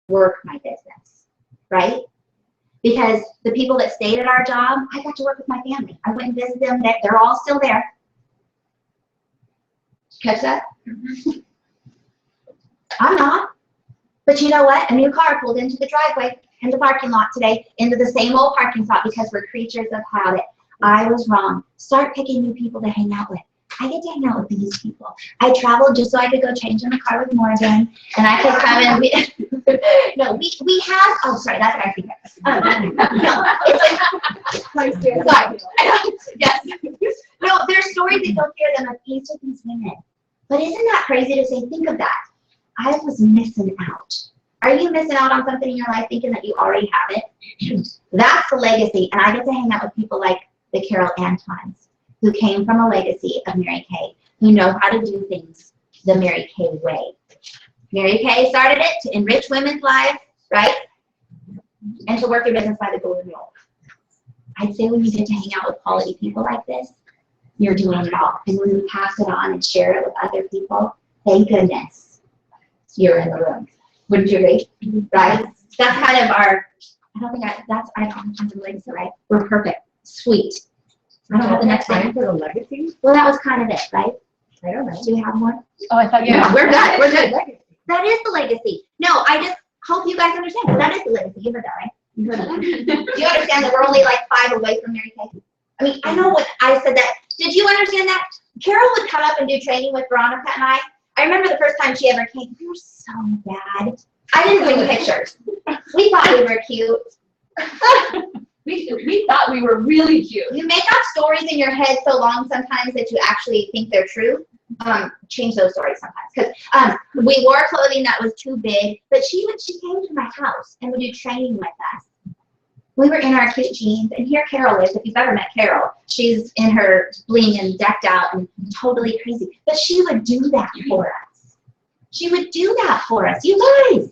work my business, right? Because the people that stayed at our job, I got to work with my family. I went and visited them. They're all still there. Catch that? Mm-hmm. I'm not. But you know what? A new car pulled into the driveway in the parking lot today, into the same old parking spot, because we're creatures of habit. I was wrong. Start picking new people to hang out with. I get to hang out with these people. I traveled just so I could go change in the car with Morgan, and I could come and we have, oh, sorry, that's our secret. No, it's sorry. Yes. No, there's stories that you'll hear them of each of these women. But isn't that crazy to say, think of that. I was missing out. Are you missing out on something in your life thinking that you already have it? That's the legacy, and I get to hang out with people like the Carol Antons, who came from a legacy of Mary Kay, who know how to do things the Mary Kay way. Mary Kay started it to enrich women's lives, right? And to work your business by the golden rule. I'd say when you get to hang out with quality people like this, you're doing it all. And when you pass it on and share it with other people, thank goodness you're in the room. Wouldn't you agree? Right? That's kind of our, I don't have the legacy, right? We're perfect. Sweet. I don't have the next one. For the legacy? Well, that was kind of it, right? I don't know. Do we have more? Oh, I thought you No, we're good. We're good. That is the legacy. No, I just hope you guys understand. That is the legacy. You heard that, right? You heard that. Do you understand that we're only like 5 away from Mary Kay? I mean, I know what I said that. Did you understand that? Carol would come up and do training with Veronica and I. I remember the first time she ever came. We were so bad. I didn't bring pictures. We thought we were cute. We thought we were really cute. You make up stories in your head so long sometimes that you actually think they're true. Change those stories sometimes, because we wore clothing that was too big. But she came to my house and would do training with us. We were in our cute jeans, and here Carol is. If you've ever met Carol, she's in her bling and decked out and totally crazy. But she would do that for us. She would do that for us. You guys,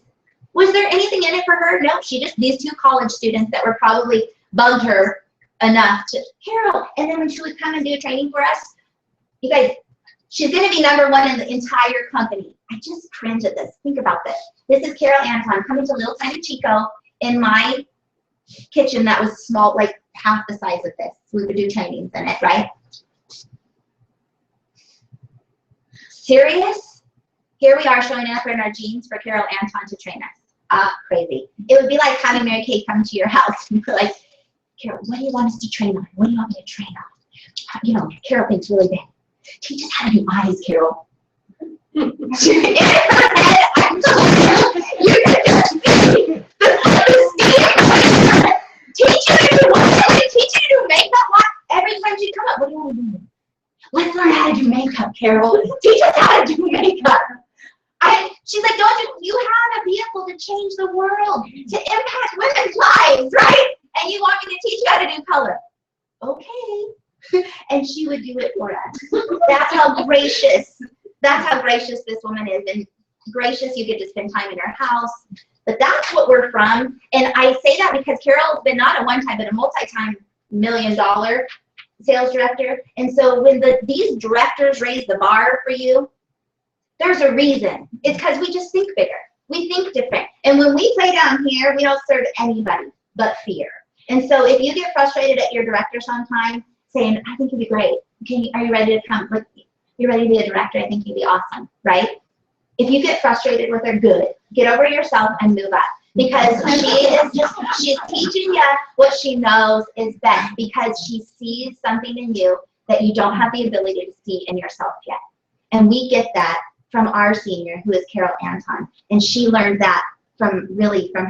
was there anything in it for her? No, she just, these 2 college students that were probably bugged her enough to, Carol. And then when she would come and do training for us, you guys, she's going to be #1 in the entire company. I just cringe at this. Think about this. This is Carol Anton coming to little tiny Chico in my kitchen that was small, like half the size of this. We would do trainings in it, right? Serious? Here we are showing up in our jeans for Carol Anton to train us. Crazy. It would be like having Mary Kay come to your house and be like, Carol, what do you want us to train on? What do you want me to train on? You know, Carol thinks really big. Teach us how to do eyes, Carol. In her head, I'm so you're gonna teach you to do what? Teach you to do makeup? What? Every time she come up, what do you want to do? Let's learn how to do makeup, Carol. Teach us how to do makeup. She's like, you have a vehicle to change the world, to impact women's lives, right? And you want me to teach you how to do color. Okay. And she would do it for us. That's how gracious this woman is. And gracious, you get to spend time in her house. But that's what we're from. And I say that because Carol's been not a one-time, but a multi-time $1 million sales director. And so when these directors raise the bar for you, there's a reason. It's because we just think bigger. We think different. And when we play down here, we don't serve anybody but fear. And so if you get frustrated at your director sometime, saying, I think you'd be great. Are you ready to come? You're ready to be a director? I think you'd be awesome, right? If you get frustrated with her, good. Get over yourself and move up. Because she's teaching you what she knows is best, because she sees something in you that you don't have the ability to see in yourself yet. And we get that from our senior, who is Carol Anton. And she learned that from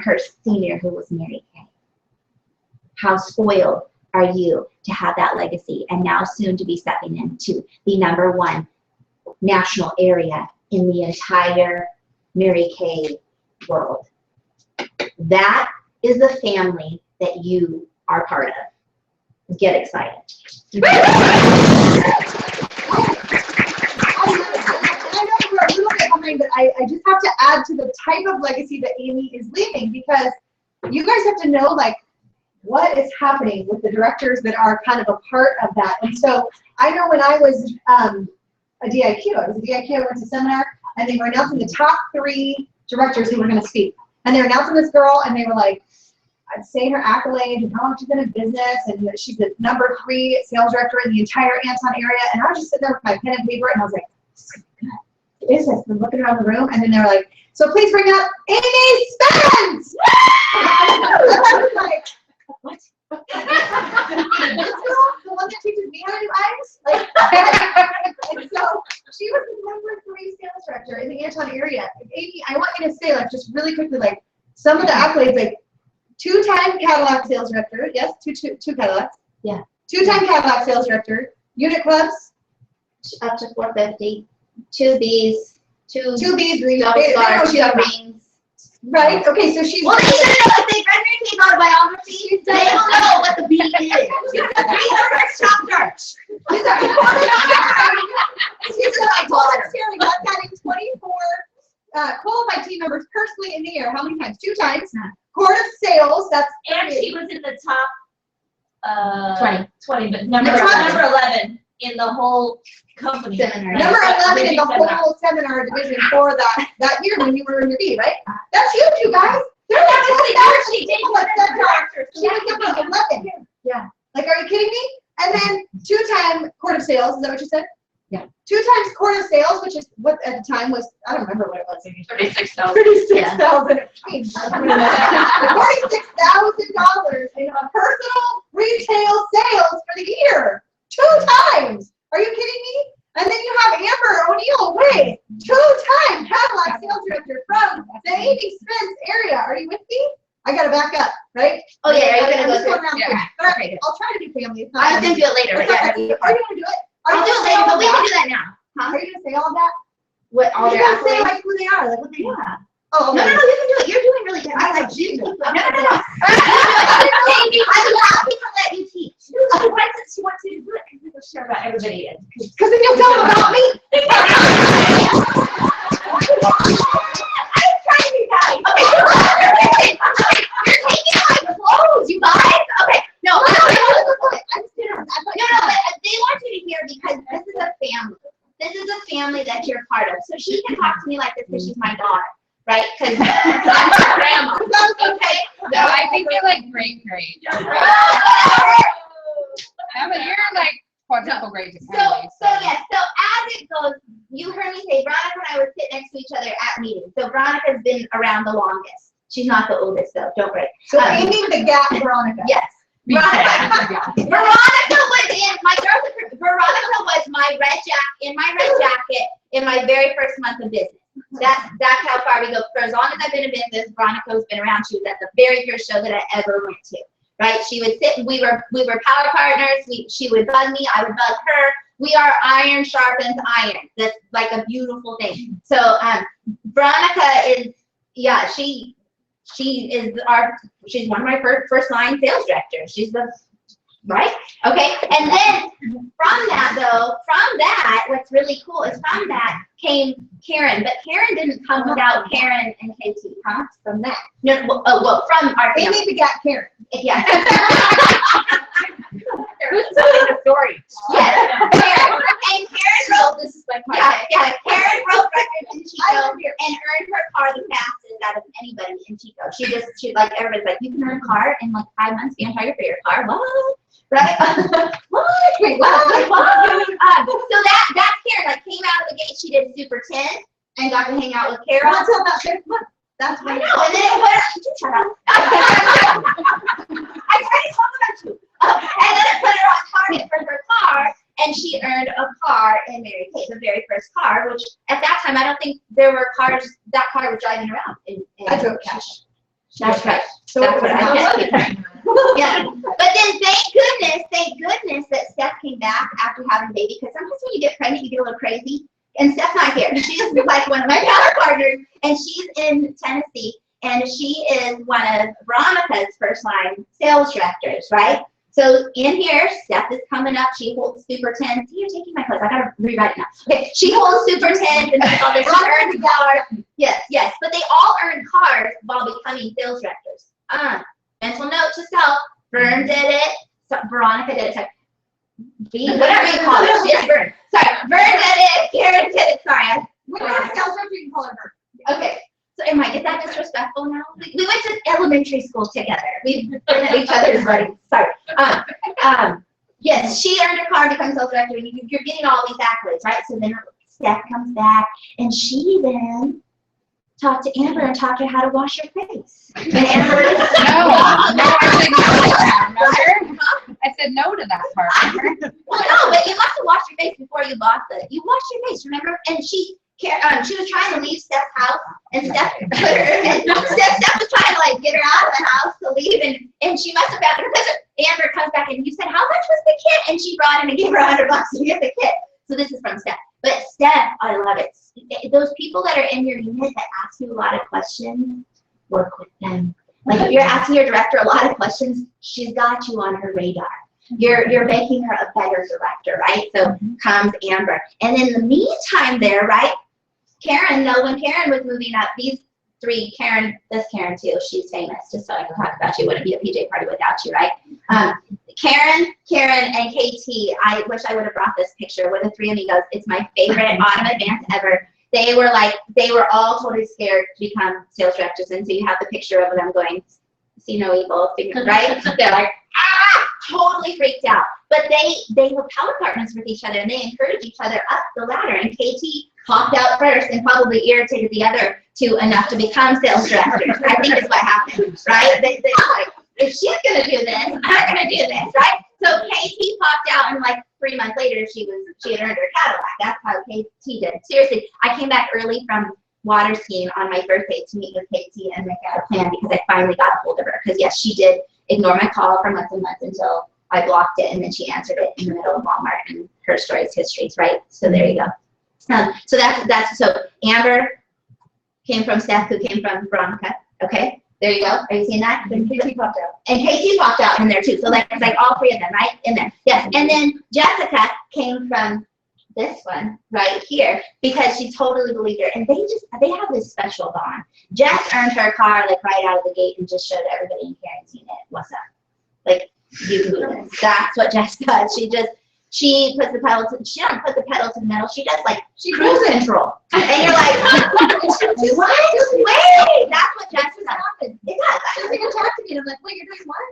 her senior, who was Mary Kay. How spoiled are you to have that legacy, and now soon to be stepping into the #1 national area in the entire Mary Kay world. That is the family that you are part of. Get excited. But I just have to add to the type of legacy that Amy is leaving, because you guys have to know, like, what is happening with the directors that are kind of a part of that. And so I know when I was a DIQ, I went to seminar, and they were announcing the top 3 directors who were going to speak. and they're announcing this girl, and they were like, I'd say her accolades and how long she's been in business, and that she's the number 3 sales director in the entire Anton area. And I was just sitting there with my pen and paper, and I was like, what is this? And looking around the room, and then they were like, so please bring up Amy Spence! And I was like, what? This girl, the one that teaches me how to do eyes? Like, and so she was the number 3 sales director in the Anton area. And Amy, I want you to say, like, just really quickly, like, some of the accolades, like, 2-time Cadillac sales director. Yes, two Cadillacs. Yeah. 2-time Cadillac sales director. Unit clubs. Up to 450. 2 B's. 2 B's. They know stars, she's 2 a- rings. Right? Okay, so she's. Well, they should know if they read Mary Kay's autobiography. They don't know what the B is. She's a 300 top church. She's my daughter. I've gotten 24 qualified team members personally in the year. How many times? 2 times. Court of sales. That's And she was in the top 20, but number 11 in the whole company. Seminar. number 11 in the Seminar. whole seminar division for that year when you were in your B, right? That's huge, you guys. There's She did people at win seminars. the She was number 11. Yeah. Like, are you kidding me? And then 2-time court of sales. Is that what you said? Yeah. 2 times court of sales, which is what at the time was, I don't remember what it was. 36,000. $36,000. $46,000 in a personal retail sales for the year. 2 times. Are you kidding me? And then you have Amber O'Neill Wade, 2-time Cadillac sales director from the Amy Spence area. Are you with me? I gotta back up, right? Oh, yeah, are you I'm gonna go just through going it? around Yeah. quick. All right, I'll try to do family. It's not I was gonna gonna do it later, but yeah. Are you gonna do it? I'll do it later, but we can do that now. Huh? Are you gonna say all that? What, all You're their gonna say accolades? like who they are, like what they do. Yeah. Oh, No, okay. you can do it. You're doing really good. I like you. No. I'm happy to let you teach. She wants you to do it because it'll share about everybody. Because then you'll tell them about me. I'm trying to guys. Okay. You're taking my clothes, you guys. Okay. No, but they want you to hear because this is a family. This is a family that you're part of. So she can talk to me like this because she's my daughter, right? Because I'm her grandma. Okay. No, I think you're like great. Yeah, but you're like quadruple great to So yes, so as it goes, you heard me say Veronica and I would sit next to each other at meetings. So Veronica's been around the longest. She's not the oldest though, don't worry. So aiming the gap, Veronica. Yes. Veronica was in my girls. Veronica was my red jacket in my very first month of business. That's how far we go. For as long as I've been in business, Veronica's been around. She was at the very first show that I ever went to. Right? She would sit. We were power partners. She would bug me. I would bug her. We are iron sharpens iron. That's like a beautiful thing. So Veronica is she's one of my first line sales directors. She's the right? Okay. And then from that, what's really cool is from that came Karen, but Karen didn't come without Karen and KT, huh? From that. No, from our family. Amy begat Karen. Yeah. Who's telling the story? Yes. Karen. And Karen wrote This is my part. Yeah. Karen wrote records in Chico and earned her car the fastest out of anybody in Chico. She like everybody's like, you can earn a car in like 5 months, you can try your car. What? Right? What? Wait, what? So that's Karen. Like came out of the gate, she did Super 10 and got to hang out with Carol. Not till about 6 months. That's I when know, and then it put her, you shut up. I tried to talk about you. And then it put her on target for her car, and she earned a car in Mary Kay, the very first car, which at that time, I don't think there were cars, that car was driving around. I drove cash. That's right. So That's it what was I not did. money. Yeah. But then thank goodness that Steph came back after having a baby, because sometimes when you get pregnant, you get a little crazy. And Steph's not here. She's like one of my power partners, and she's in Tennessee, and she is one of Veronica's first line sales directors, right? So in here, Steph is coming up. She holds Super 10. See, you're taking my place. I gotta rewrite it now. Okay, she holds Super 10 and all this. She earns a car. Yes. But they all earn cars while becoming sales directors. Mental note to self. Vern did it. Veronica did it. Sorry. Whatever you call it. It's Vern. Sorry. Vern did it. Karen did it. Sorry. When you're a sales rep, you can call her her. Okay. So is that disrespectful now? We went to elementary school together. We've been at each other's weddings. Sorry. Yes, she earned her car, becomes sales director, and you're getting all these accolades, right? So then Steph comes back, and she then talked to Amber and taught her how to wash your face. And Amber I said no to that part. well, no, but you must have washed your face before you bought you washed your face, remember? And she was trying to leave Steph's house, and Steph was trying to like get her out of the house to leave, and she must have found her because Amber comes back and you said, how much was the kit? And she brought him and gave her $100 to get the kit. So this is from Steph. But Steph, I love it. Those people that are in your unit that ask you a lot of questions, work with them. Like if you're asking your director a lot of questions, she's got you on her radar. You're making her a better director, right? So comes Amber. And in the meantime there, right, Karen, though, when Karen was moving up, these three, this Karen too, she's famous, just so I can talk about you. Wouldn't be a PJ party without you, right? Karen, and KT, I wish I would have brought this picture with the three amigos. It's my favorite autumn advance ever. They were all totally scared to become sales directors, and so you have the picture of them going, see no evil, right? They're like, totally freaked out. But they were power partners with each other, and they encouraged each other up the ladder, and KT popped out first and probably irritated the other two enough to become sales directors. I think is what happened, right? They like, if she's going to do this, I'm going to do this, right? So KT popped out, and like 3 months later, she had earned her Cadillac. That's how KT did. Seriously, I came back early from water skiing on my birthday to meet with KT and make out a plan because I finally got a hold of her. Because yes, she did ignore my call for months and months until I blocked it, and then she answered it in the middle of Walmart, and her story is history, right? So there you go. So so Amber came from Steph, who came from Veronica. Okay, there you go. Are you seeing that? Then KT popped out. And KT popped out in there too. So like it's like all three of them, right? In there. Yes. And then Jessica came from this one right here because she totally believed her. And they have this special bond. Jess earned her car like right out of the gate and just showed everybody in quarantine it. What's up? Like you can do this. That's what Jess does. She puts the pedal to, she doesn't put the pedal to the metal. She does like cruise control. And you're like, what? Wait, that's what Jess does. It does. She's like, talk to me, and I'm like, wait, you're doing what?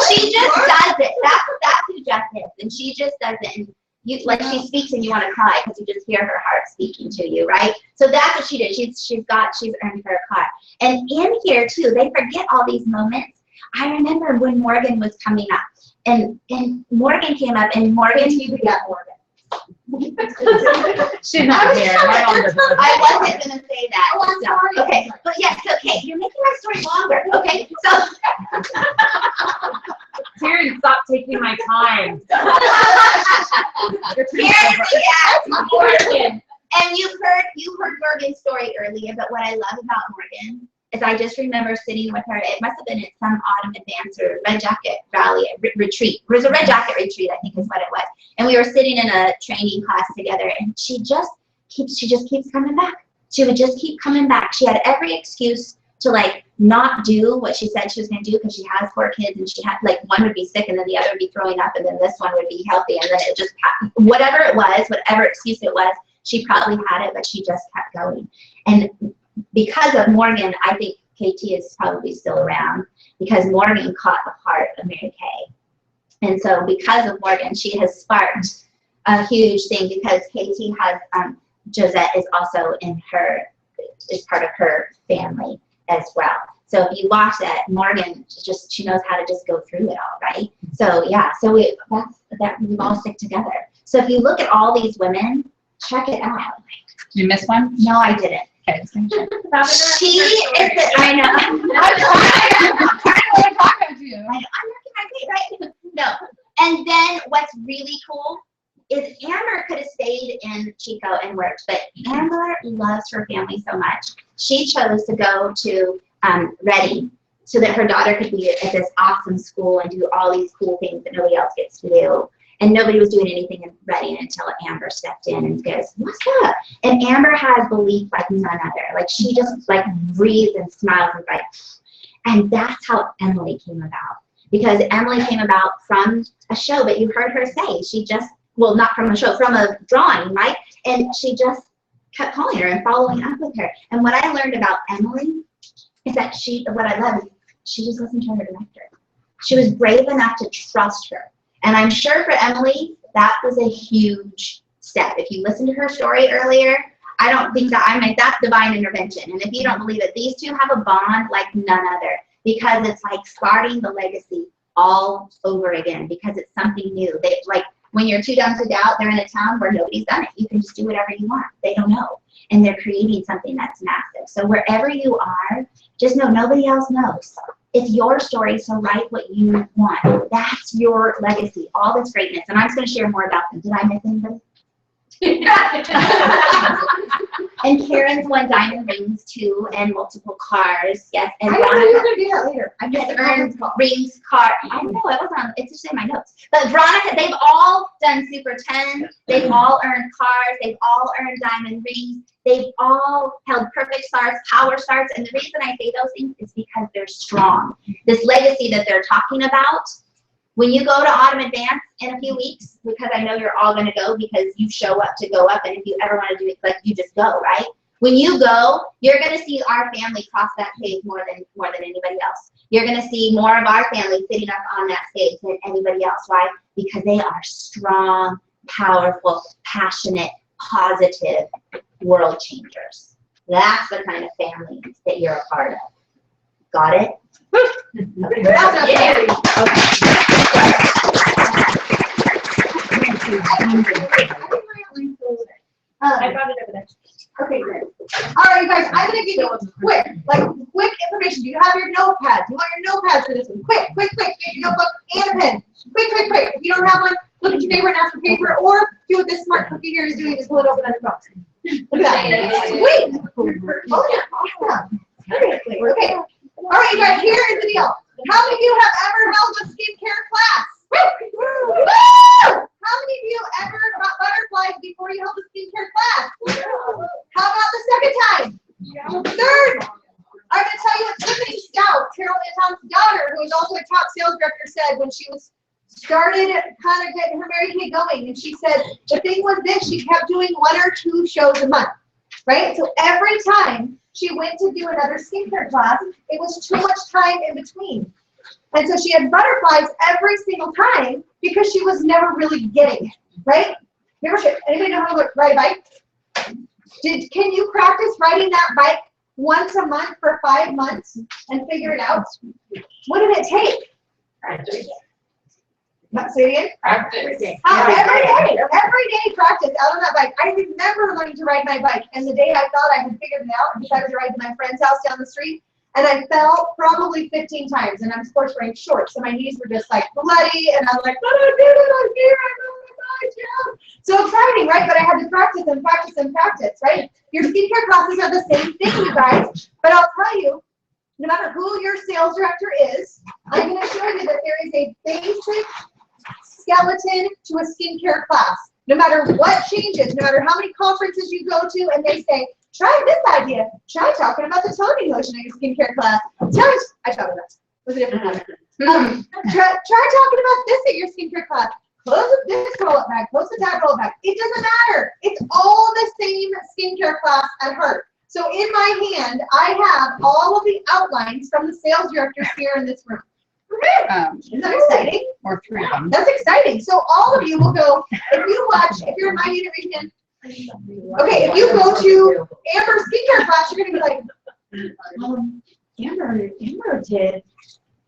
She just does it. That's who Jess is. And she just does it. And she speaks and you want to cry because you just hear her heart speaking to you, right? So that's what she did. She's earned her car. And in here too, they forget all these moments. I remember when Morgan was coming up. And Morgan came up, and Morgan, You got Morgan. She's not here. My mom doesn't. I wasn't going to say that. Oh, I'm sorry. Okay, but yes, okay, you're making my story longer. Okay, so. Karen, stop taking my time. Morgan. And you heard Morgan's story earlier, but what I love about Morgan is I just remember sitting with her. It must have been at some autumn advance or red jacket rally retreat. It was a red jacket retreat, I think is what it was. And we were sitting in a training class together, and she just keeps coming back. She would just keep coming back. She had every excuse to like not do what she said she was going to do because she has 4 kids, and she had like one would be sick and then the other would be throwing up and then this one would be healthy, and then it just whatever it was, whatever excuse it was, she probably had it, but she just kept going. And because of Morgan, I think KT is probably still around because Morgan caught the heart of Mary Kay. And so because of Morgan, she has sparked a huge thing because KT has, Josette is also is part of her family as well. So if you watch that, Morgan she knows how to just go through it all, right? So yeah, so we all stick together. So if you look at all these women, check it out. Did you miss one? No, I didn't. Okay, just gonna check. She is I know. I'm trying to talk to you. I'm working my feet, right? No. And then what's really cool is Amber could have stayed in Chico and worked, but Amber loves her family so much. She chose to go to Reading so that her daughter could be at this awesome school and do all these cool things that nobody else gets to do. And nobody was doing anything in Reading until Amber stepped in and goes, what's up? And Amber has belief like none other. Like she just like breathes and smiles and like, and that's how Emily came about. Because Emily came about from a show, but you heard her say, she just, well, not from a show, from a drawing, right? And she just kept calling her and following up with her. And what I learned about Emily is that what I love is she just listened to her director. She was brave enough to trust her. And I'm sure for Emily, that was a huge step. If you listened to her story earlier, I don't think that's divine intervention. And if you don't believe it, these two have a bond like none other, because it's like starting the legacy all over again, because it's something new. They like when you're too dumb to doubt, they're in a town where nobody's done it. You can just do whatever you want. They don't know. And they're creating something that's massive. So wherever you are, just know nobody else knows. It's your story, so write what you want. That's your legacy, all this greatness. And I'm just going to share more about them. Did I miss anybody? And Karen's won diamond rings too, and multiple cars. Yes, and I know Veronica you're gonna do that later. I has just earned rings, car. I know it was on. It's just in my notes. But Veronica, they've all done Super 10. They've all earned cars. They've all earned diamond rings. They've all held perfect starts, power starts, and the reason I say those things is because they're strong. This legacy that they're talking about. When you go to Autumn Advance in a few weeks, because I know you're all going to go because you show up to go up, and if you ever want to do it, like you just go, right? When you go, you're going to see our family cross that stage more than anybody else. You're going to see more of our family sitting up on that stage than anybody else. Why? Because they are strong, powerful, passionate, positive world changers. That's the kind of family that you're a part of. Got it? Yeah. I brought it over there. Okay, great. All right, you guys, I'm gonna give you quick information. Do you have your notepad? Do you want your notepad for this one? Quick. Get your notebook and a pen. Quick. If you don't have one, look at your neighbor and ask for paper, or do what this smart cookie here is doing, is pull it open on your phone. Look at that. Sweet. Oh, yeah. Awesome. Okay. All right, you guys, here is the deal. How many of you have ever held a skincare class? Woo! How many of you ever got butterflies before you held a skincare class? How about the second time? Third. I'm going to tell you what Tiffany Stout, Carol Anton's daughter, who is also a top sales director, said when she was started kind of getting her Mary Kay going. And she said the thing was this, she kept doing 1 or 2 shows a month, right? So every time she went to do another skincare class, it was too much time in between. And so she had butterflies every single time because she was never really getting it, right? Anybody know how to ride a bike? Can you practice riding that bike once a month for 5 months and figure it out? What did it take? Practice. Say it again? Practice. Every day practice out on that bike. I remember learning to ride my bike, and the day I thought I had figured it out, I decided to ride to my friend's house down the street, and I fell probably 15 times, and I'm sports wearing shorts, so my knees were just like bloody, and I was like, oh, I did it, I'm here, I'm on the bike, yeah. So exciting, right? But I had to practice and practice and practice, right? Your skincare classes are the same thing, you guys, but I'll tell you, no matter who your sales director is, I'm going to show you that there is a basic skeleton to a skincare class. No matter what changes, no matter how many conferences you go to, and they say, try this idea, try talking about the toning lotion in your skincare class. I thought of that. Was a different one. Try talking about this at your skincare class. Close this roll-up bag, close the tab roll-up bag. It doesn't matter. It's all the same skincare class at heart. So in my hand, I have all of the outlines from the sales directors here in this room. Isn't that exciting? Or 3 of them. That's exciting. So all of you will go, if you're in my unit region, okay, if you go to Amber's skincare class, you're going to be like, Amber did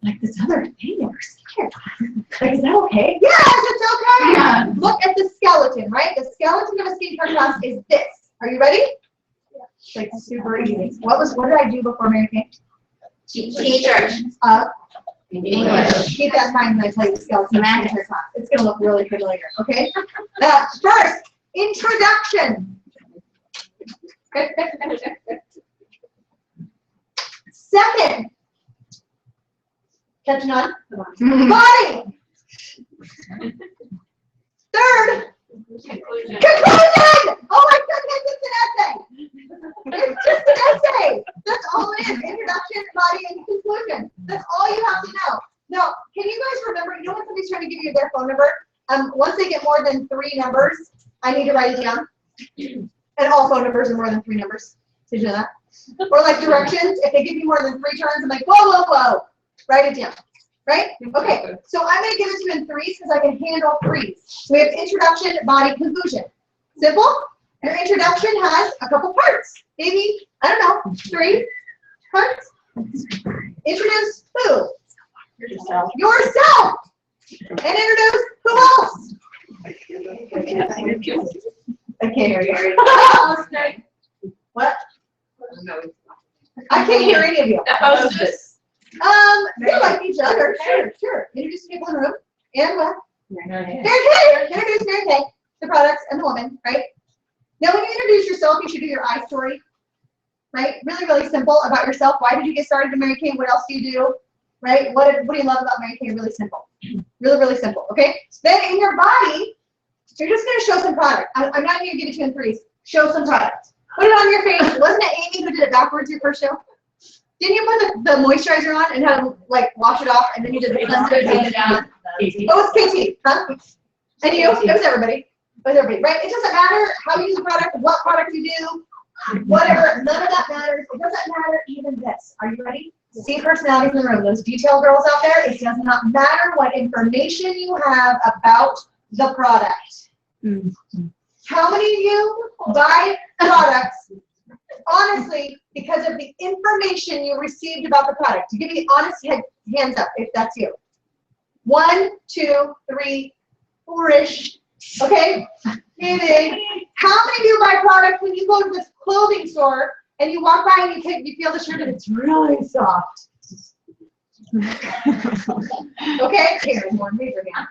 like this other thing in her skincare class. Like, is that okay? Yes, it's okay. Yeah. Look at the skeleton, right? The skeleton of a skincare class is this. Are you ready? It's like super easy. What did I do before Mary Kay? Teacher. English. Keep that in mind when I tell you the skeleton of skincare class. It's going to look really good later, okay? First, introduction. Second, catching on? Body. Third, Conclusion. conclusion. Oh my goodness, it's an essay. It's just an essay. That's all it is. Introduction, body, and conclusion. That's all you have to know. Now, can you guys remember, you know when somebody's trying to give you their phone number? Once they get more than 3 numbers, I need to write it down. And all phone numbers are more than 3 numbers. Did you know that? Or like directions, if they give you more than 3 turns, I'm like, whoa, whoa, whoa. Write it down. Right? Okay, so I'm gonna give it to you in 3s because I can handle 3s. So we have introduction, body, conclusion. Simple? Your introduction has a couple parts. Maybe, I don't know, 3 parts. Introduce who? Yourself. Yourself. And introduce who else? I can't hear you. What? I can't hear any of you. The hostess. They like each other. Sure. Introduce the people in the room. And what? Mary Kay. Introduce Mary Kay, the products, and the woman, right? Now, when you introduce yourself, you should do your I story, right? Really, really simple about yourself. Why did you get started in Mary Kay? What else do you do? Right? What do you love about Mary Kay? Really simple. Really, really simple. Okay? Then in your body, you're just going to show some product. I'm not going to give it to you in 3s. Show some product. Put it on your face. Wasn't it Amy who did it backwards your first show? Didn't you put the moisturizer on and have like wash it off, and then you did the cleanser and take it down? Oh, it's KT, huh? And you? It was everybody. It was everybody, right? It doesn't matter how you use the product, what product you do, whatever. None of that matters. It doesn't matter even this. Are you ready? See personalities in the room. Those detail girls out there. It does not matter what information you have about the product. How many of you buy products, honestly, because of the information you received about the product? To give me honest hands up if that's you. 1, 2, 3, 4-ish. Okay? Maybe. How many of you buy products when you go to this clothing store and you walk by and you feel the shirt and it's really soft? Okay? Here, more major hand.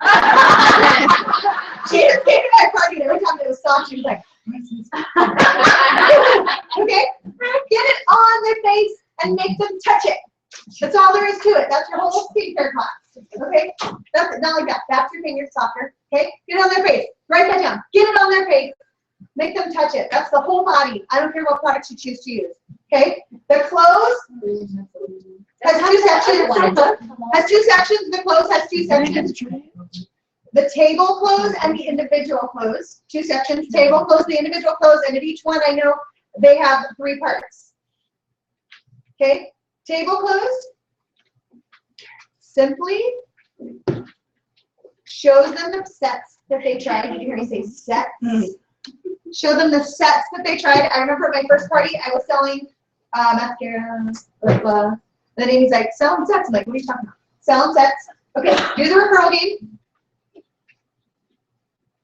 She just came to my party and every time it was soft, she was like, okay? Get it on their face and make them touch it. That's all there is to it. That's your whole skincare class. Okay? That's it. Not like that. That's your fingers softer. Okay? Get it on their face. Write that down. Get it on their face. Make them touch it. That's the whole body. I don't care what products you choose to use. Okay? The clothes has 2 sections. Has 2 sections. The clothes has 2 sections. The table clothes and the individual clothes. 2 sections. Table clothes, the individual clothes, and at each one I know they have 3 parts. Okay? Table clothes simply shows them the sets that they tried. You hear me say sets? Show them the sets that they tried. I remember at my first party, I was selling mascara, lip gloss. Then Amy's like, selling sets. I'm like, what are you talking about? Selling sets. Okay, do the referral game.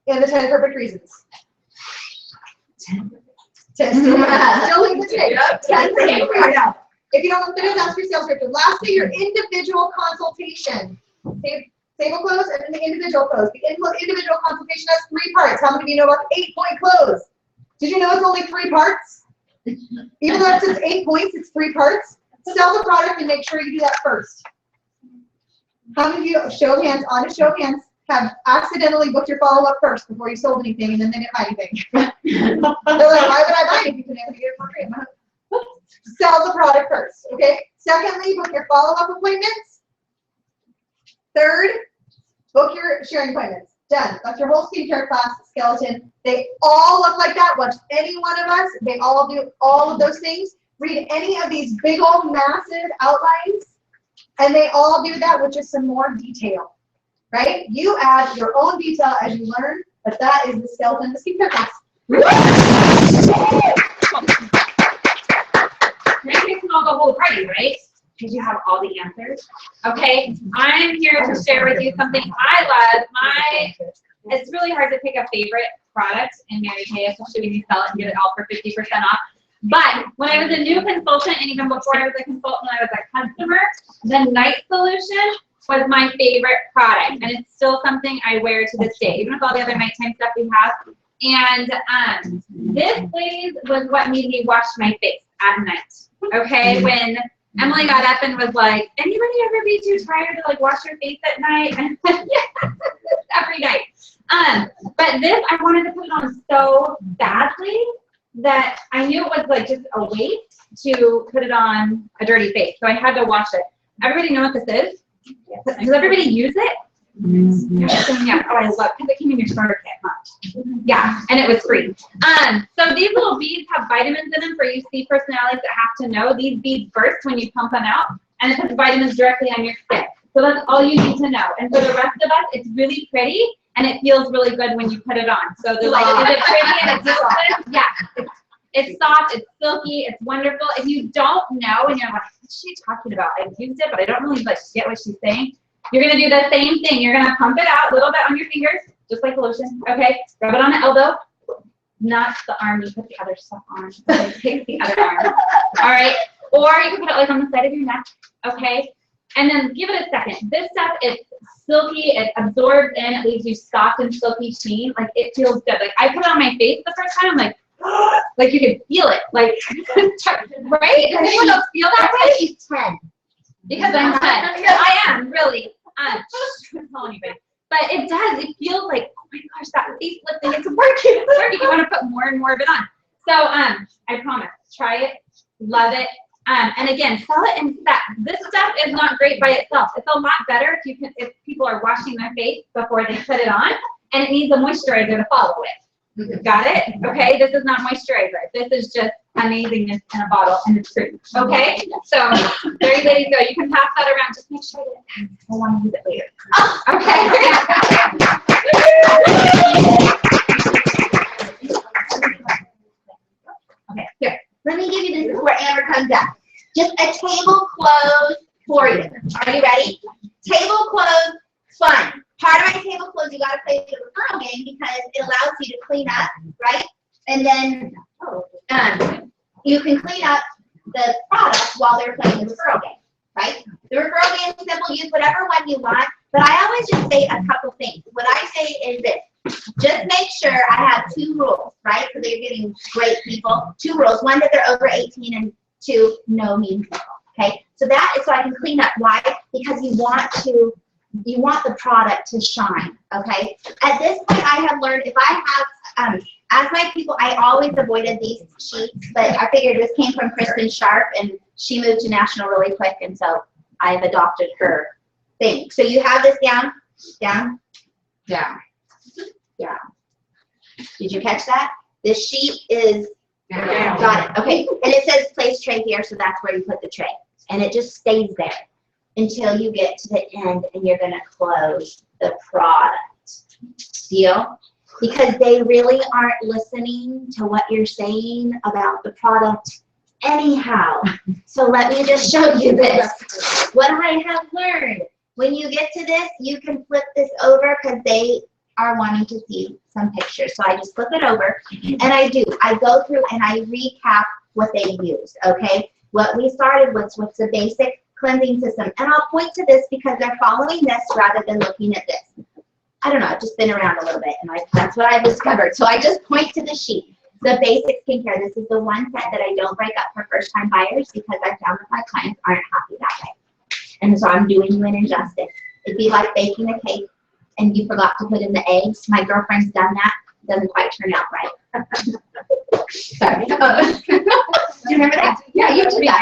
And the 10 perfect reasons. 10. Still in the tape. 10 perfect reasons. If you don't know what it is, ask your sales director. Lastly, your individual consultation. Table close and then the individual close. The individual consultation has 3 parts. How many of you know about the 8-point close? Did you know it's only 3 parts? Even though it says 8 points, it's 3 parts. Sell the product and make sure you do that first. How many of you, show of hands, honest show of hands, have accidentally booked your follow-up first before you sold anything and then they didn't buy anything? They're like, why would I buy anything if you can get it for free? Sell the product first, okay? Secondly, book your follow-up appointments. Third, book your sharing appointments. Done. That's your whole skincare class skeleton. They all look like that. Watch any one of us. They all do all of those things. Read any of these big old massive outlines, and they all do that with just some more detail, right? You add your own detail as you learn, but that is the skeleton of the skincare class. You're taking all the whole party, right? Because you have all the answers. Okay, I'm here to share with you something I love. It's really hard to pick a favorite product in Mary Kay, especially when you sell it and get it all for 50% off. But when I was a new consultant, and even before I was a consultant, I was a customer, the Night Solution was my favorite product. And it's still something I wear to this day, even with all the other nighttime stuff we have. And this, ladies, was what made me wash my face at night. Okay, when Emily got up and was like, anybody ever be too tired to like wash your face at night? And I said, yes, every night. But this, I wanted to put it on so badly that I knew it was like just a waste to put it on a dirty face. So I had to wash it. Everybody know what this is? Does everybody use it? Yeah, oh, I love, because it came in your starter kit, huh? Yeah, and it was free. So these little beads have vitamins in them for you C personalities that have to know. These beads burst when you pump them out, and it puts vitamins directly on your skin. So that's all you need to know. And for the rest of us, it's really pretty, and it feels really good when you put it on. So they're like, is it pretty and it feels good? Yeah. It's soft, it's silky, it's wonderful. If you don't know and you're like, what's she talking about? I've used it, but I don't really like get what she's saying. You're gonna do the same thing. You're gonna pump it out a little bit on your fingers, just like lotion, okay? Rub it on the elbow, not the arm, you put the other stuff on. Okay? Take the other arm, all right? Or you can put it like on the side of your neck, okay? And then give it a second. This stuff, it's silky, it absorbs in, it leaves you soft and silky sheen. Like, it feels good. Like, I put it on my face the first time, I'm like, like you can feel it, like, right? Does anyone else feel that way? She's 10. Because I'm 10. I am, really. Don't tell anybody. But it does, it feels like, oh my gosh, that facelifting, it's working, it's working. You want to put more and more of it on. So, I promise, try it, love it. And again, sell it in sets. This stuff is not great by itself. It's a lot better if people are washing their face before they put it on, and it needs a moisturizer to follow it. Got it? Okay, this is not moisturizer. This is just amazingness in a bottle, and it's free. Okay, so there you go. You can pass that around. Just make sure that I want to use it later. Okay, here. Let me give you this before Amber comes up. Just a tablecloth for you. Are you ready? Tablecloth fun. Part of my tablecloth, you gotta play the referral game because it allows you to clean up, right? And then you can clean up the product while they're playing the referral game, right? The referral game is simple. Use whatever one you want, but I always just say a couple things. What I say is this. Just make sure I have 2 rules, right? Because they're getting great people. 2 rules. 1, that they're over 18, and 2, no mean people. Okay? So that is so I can clean up. Why? Because you want the product to shine. Okay? At this point, I have learned if I have as my people, I always avoided these sheets, but I figured this came from Kristen Sharp, and she moved to National really quick, and so I've adopted her thing. So you have this down. Yeah. Yeah. Did you catch that? This sheet is, got it, okay. And it says place tray here, so that's where you put the tray. And it just stays there until you get to the end and you're gonna close the product. Deal? Because they really aren't listening to what you're saying about the product anyhow. So let me just show you this. What I have learned, when you get to this, you can flip this over because they are wanting to see some pictures. So I just flip it over, and I go through and I recap what they used, okay? What we started with was the basic cleansing system. And I'll point to this because they're following this rather than looking at this. I don't know, I've just been around a little bit, and that's what I've discovered. So I just point to the sheet. The basic skincare, this is the one set that I don't break up for first-time buyers because I found that my clients aren't happy that way. And so I'm doing you an injustice. It'd be like baking a cake and you forgot to put in the eggs. My girlfriend's done that. It doesn't quite turn out right. Sorry. Do you remember that? Yeah, you did that.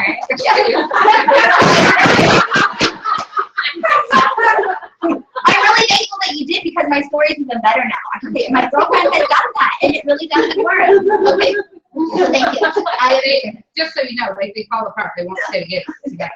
I'm really thankful that you did because my story is even better now. I can say my girlfriend has done that and it really doesn't work. Okay. So thank you. Just so you know, like they fall apart, they won't stay together.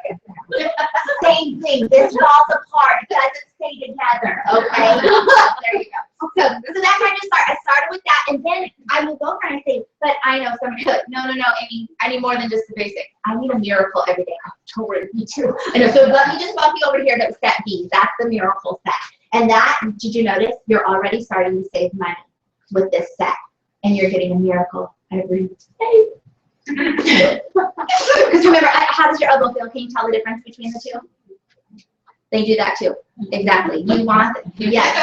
Same thing. This falls apart. It doesn't stay together. Okay. There you go. So that's how I just start. I started with that, and then I will go and I say, but I know somebody like, no, Amy, I need more than just the basic. I need a miracle every day. Oh, totally, me too. I know. So let me just walk you over here to set B. That's the miracle set. And that, did you notice? You're already starting to save money with this set, and you're getting a miracle every day. Because remember, how does your elbow feel? Can you tell the difference between the two? They do that too. Exactly. You want, yes.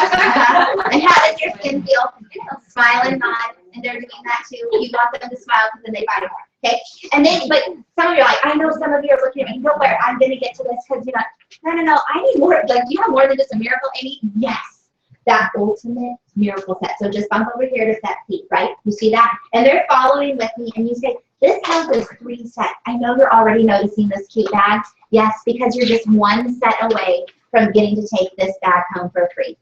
And how does your skin feel? Smile and nod, and they're doing that too. You want them to smile because then they buy more. Okay? And then, but some of you are like, I know some of you are looking at me, don't worry, I'm going to get to this because you're like, no, I need more. Like, do you have more than just a miracle, Amy? Yes. That ultimate miracle set. So just bump over here to set C, right? You see that? And they're following with me, and you say, this house is 3 sets. I know you're already noticing this cute bag. Yes, because you're just 1 set away from getting to take this bag home for free.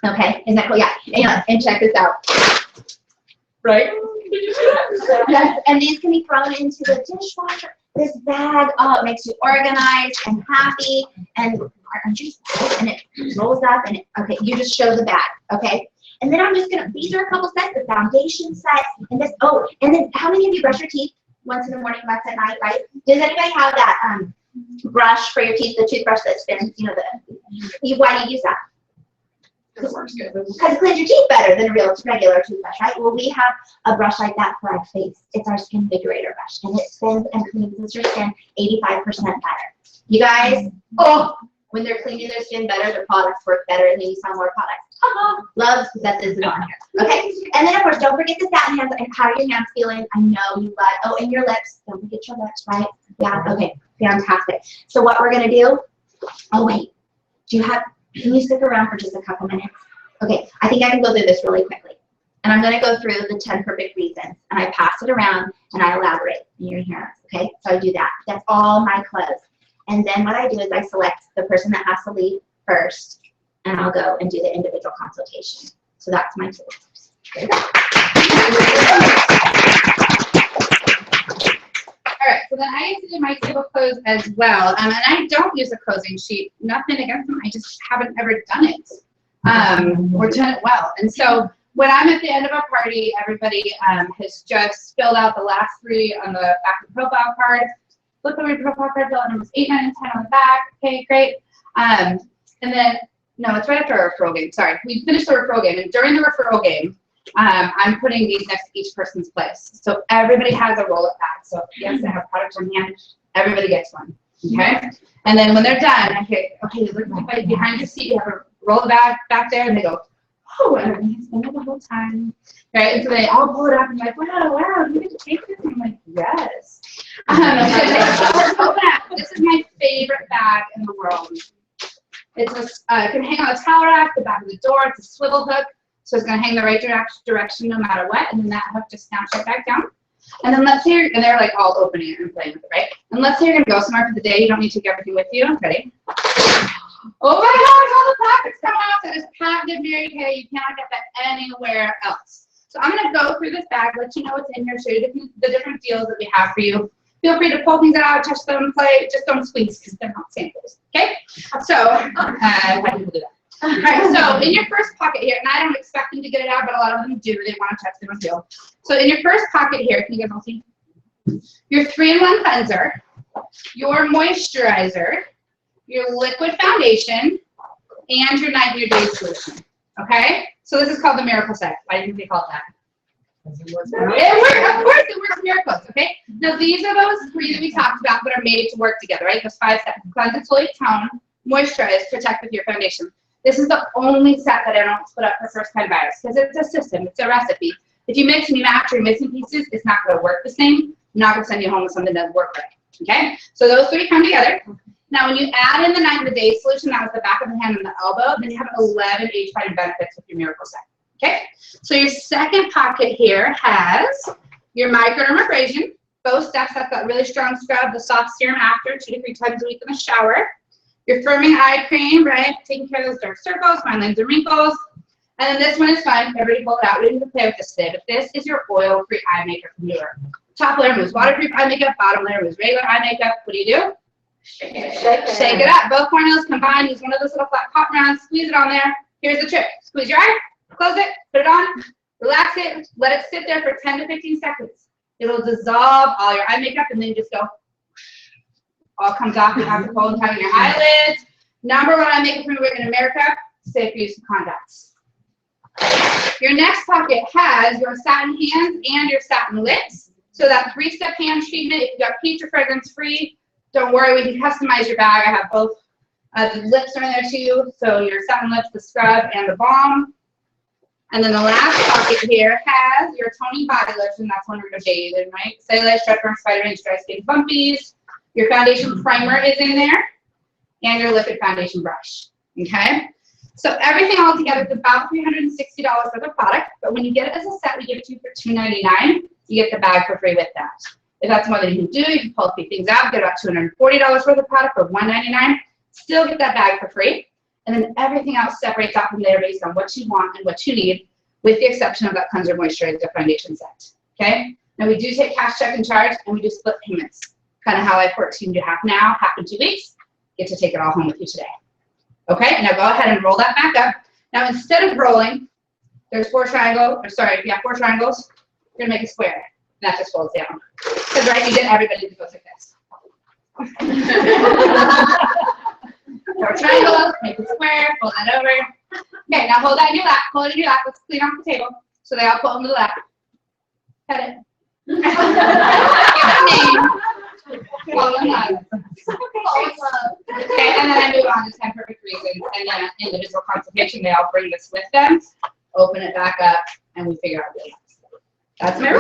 Okay, isn't that cool? Yeah, and check this out. Right? Yes, and these can be thrown into the dishwasher. This bag, it makes you organized and happy, and it rolls up, and okay, you just show the bag, okay? And then I'm just gonna, these are a couple sets, the foundation set, and this, and then how many of you brush your teeth once in the morning, once at night, right? Does anybody have that brush for your teeth, the toothbrush that spins, why do you use that? It works good. Because it cleans your teeth better than a regular toothbrush, right? Well, we have a brush like that for our face. It's our Skin Invigorator brush, and it spins and cleans your skin 85% better. You guys, when they're cleaning their skin better, their products work better, and then you sell more products. Love that this is on here. Okay, and then of course, don't forget the satin hands. And how are your hands feeling? I know you love. And your lips. Don't forget your lips, right? Yeah. Okay. Fantastic. So what we're gonna do? Oh wait. Can you stick around for just a couple minutes? Okay, I think I can go through this really quickly. And I'm gonna go through the 10 perfect reasons. And I pass it around and I elaborate. And you're here, okay? So I do that. That's all my clothes. And then what I do is I select the person that has to leave first, and I'll go and do the individual consultation. So that's my tool. There you go. All right, so then I used to do my tablecloths as well, and I don't use a closing sheet. Nothing against them, I just haven't ever done it, or done it well. And so when I'm at the end of a party, everybody has just filled out the last 3 on the back of the profile card. Look over your profile card, fill out numbers 8, 9, and 10 on the back. Okay, great. And then, no, it's right after our referral game. Sorry, we finished the referral game, and during the referral game, I'm putting these next to each person's place. So everybody has a roll-up bag. So yes, I have products on hand. Everybody gets one. Okay? And then when they're done, I say, okay, look right behind your seat. You have a roll-up bag back there. And they go, oh, everything's been there the whole time. Right? And so they all pull it up and they're like, wow, you get to take this? And I'm like, yes. This is my favorite bag in the world. It's it can hang on a towel rack, the back of the door. It's a swivel hook. So it's going to hang the right direction no matter what, and then that hook just snaps right back down. And then let's say, and they're like all opening it and playing with it, right? And let's say you're going to go somewhere for the day. You don't need to take everything with you. Ready? Oh my gosh, all the packets come off. That is patented Mary Kay. You cannot get that anywhere else. So I'm going to go through this bag, let you know what's in here, show you the different deals that we have for you. Feel free to pull things out, touch them, play. Just don't squeeze because they're not samples. Okay? So, why do people do that? All right, so in your first pocket here, and I don't expect them to get it out, but a lot of them do. They want to touch them and feel. So in your first pocket here, can you guys all see? Your 3-in-1 cleanser, your moisturizer, your liquid foundation, and your night and your day solution. Okay? So this is called the miracle set. Why do you think they call it that? It works, of course, it works miracles, okay? Now these are those 3 that we talked about that are made to work together, right? Those 5 steps. Cleanse, exfoliate, tone, moisturize, protect with your foundation. This is the only set that I don't split up for first-time buyers because it's a system, it's a recipe. If you mix and you match or you're missing pieces, it's not going to work the same. I'm not going to send you home with something that doesn't work right, okay? So those 3 come together. Now, when you add in the night and the day solution, that was the back of the hand and the elbow, then you have 11 age-fighting benefits with your miracle set, okay? So your second pocket here has your microdermabrasion, both steps. That's that really strong scrub, the soft serum after 2 to 3 times a week in the shower. Your firming eye cream, right? Taking care of those dark circles, fine lines, and wrinkles. And then this one is fun. Everybody pull it out. We didn't even play with this today, but this is your oil-free eye makeup remover. Top layer removes waterproof eye makeup. Bottom layer removes regular eye makeup. What do? Shake it up. Both formulas combined. Use one of those little flat cotton rounds. Squeeze it on there. Here's the trick. Squeeze your eye. Close it. Put it on. Relax it. Let it sit there for 10 to 15 seconds. It'll dissolve all your eye makeup, and then you just go. All comes off. You have to pull and tighten your eyelids. Number 1 eye makeup remover in America. Safe use of contacts. Your next pocket has your satin hands and your satin lips. So that 3-step hand treatment, if you got peach or fragrance free, don't worry, we can customize your bag. I have both. The lips are in there too. So your satin lips, the scrub, and the balm. And then the last pocket here has your toning body lotion. That's when we're going to bathe in, right? Cellulite, stretch marks, vitamin, dry skin, bumpies. Your foundation primer is in there. And your liquid foundation brush. Okay? So everything all together is about $360 worth of product. But when you get it as a set, we give it to you for $299. You get the bag for free with that. If that's more than you can do, you can pull a few things out, get about $240 worth of product for $199. Still get that bag for free. And then everything else separates out from there based on what you want and what you need, with the exception of that cleanser moisturizer foundation set. Okay? Now we do take cash, check, and charge, and we do split payments. Kind of how I've 14 to half now, half in 2 weeks. Get to take it all home with you today. Okay? Now go ahead and roll that back up. Now instead of rolling, there's 4 triangles. You're gonna make a square. And that just folds down. Because right, you get everybody to go like this. 4 triangles, make a square, fold that over. Okay, now hold that in your lap, hold it in your lap. Let's clean off the table. So they all pull into the lap. Pet it. Give it a name. Fall in love. Okay, and then I move on to 10 perfect reasons. And then individual consultation, they all bring this with them, open it back up, and we figure out what else. That's my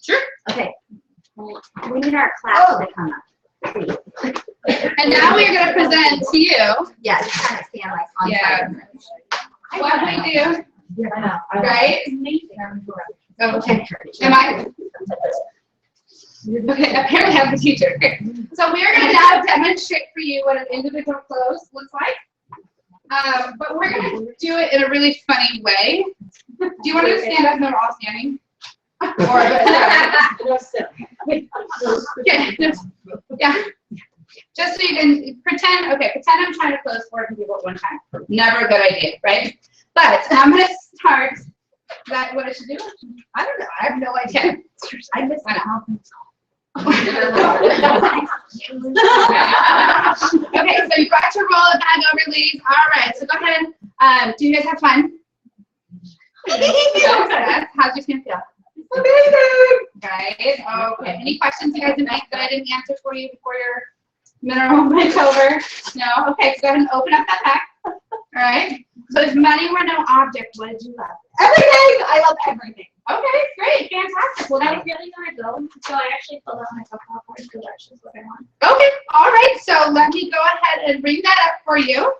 Sure. Okay. We need our class to come up. And now we're going to present to you. Yes, kind of stand like on Yeah. side. What we do, Yeah. right? Oh, okay. Am I? Okay, apparently I'm the teacher. Okay. So we're going to now demonstrate for you what an individual close looks like. But we're going to do it in a really funny way. Do you want to stand up and we're all standing? Or okay. Yeah. Just so you can pretend I'm trying to close 4 people at one time. Never a good idea, right? But I'm going to start. Is that what I should do? I don't know. I have no idea. I missed I know. it. Okay, so you got your roll of bag overlays. All right, so go ahead. Do you guys have fun? Yes. How's your skin feel? Amazing. Right. Okay. Any questions you guys have made that I didn't answer for you before your mineral went over? No? Okay, so go ahead and open up that pack. All right. So if money were no object, what did you love? Everything. I love everything. Okay, great. Fantastic. Well, I that was really gonna go, so I actually filled out my profile card because that's just what I want. okay. All right. So let me go ahead and bring that up for you.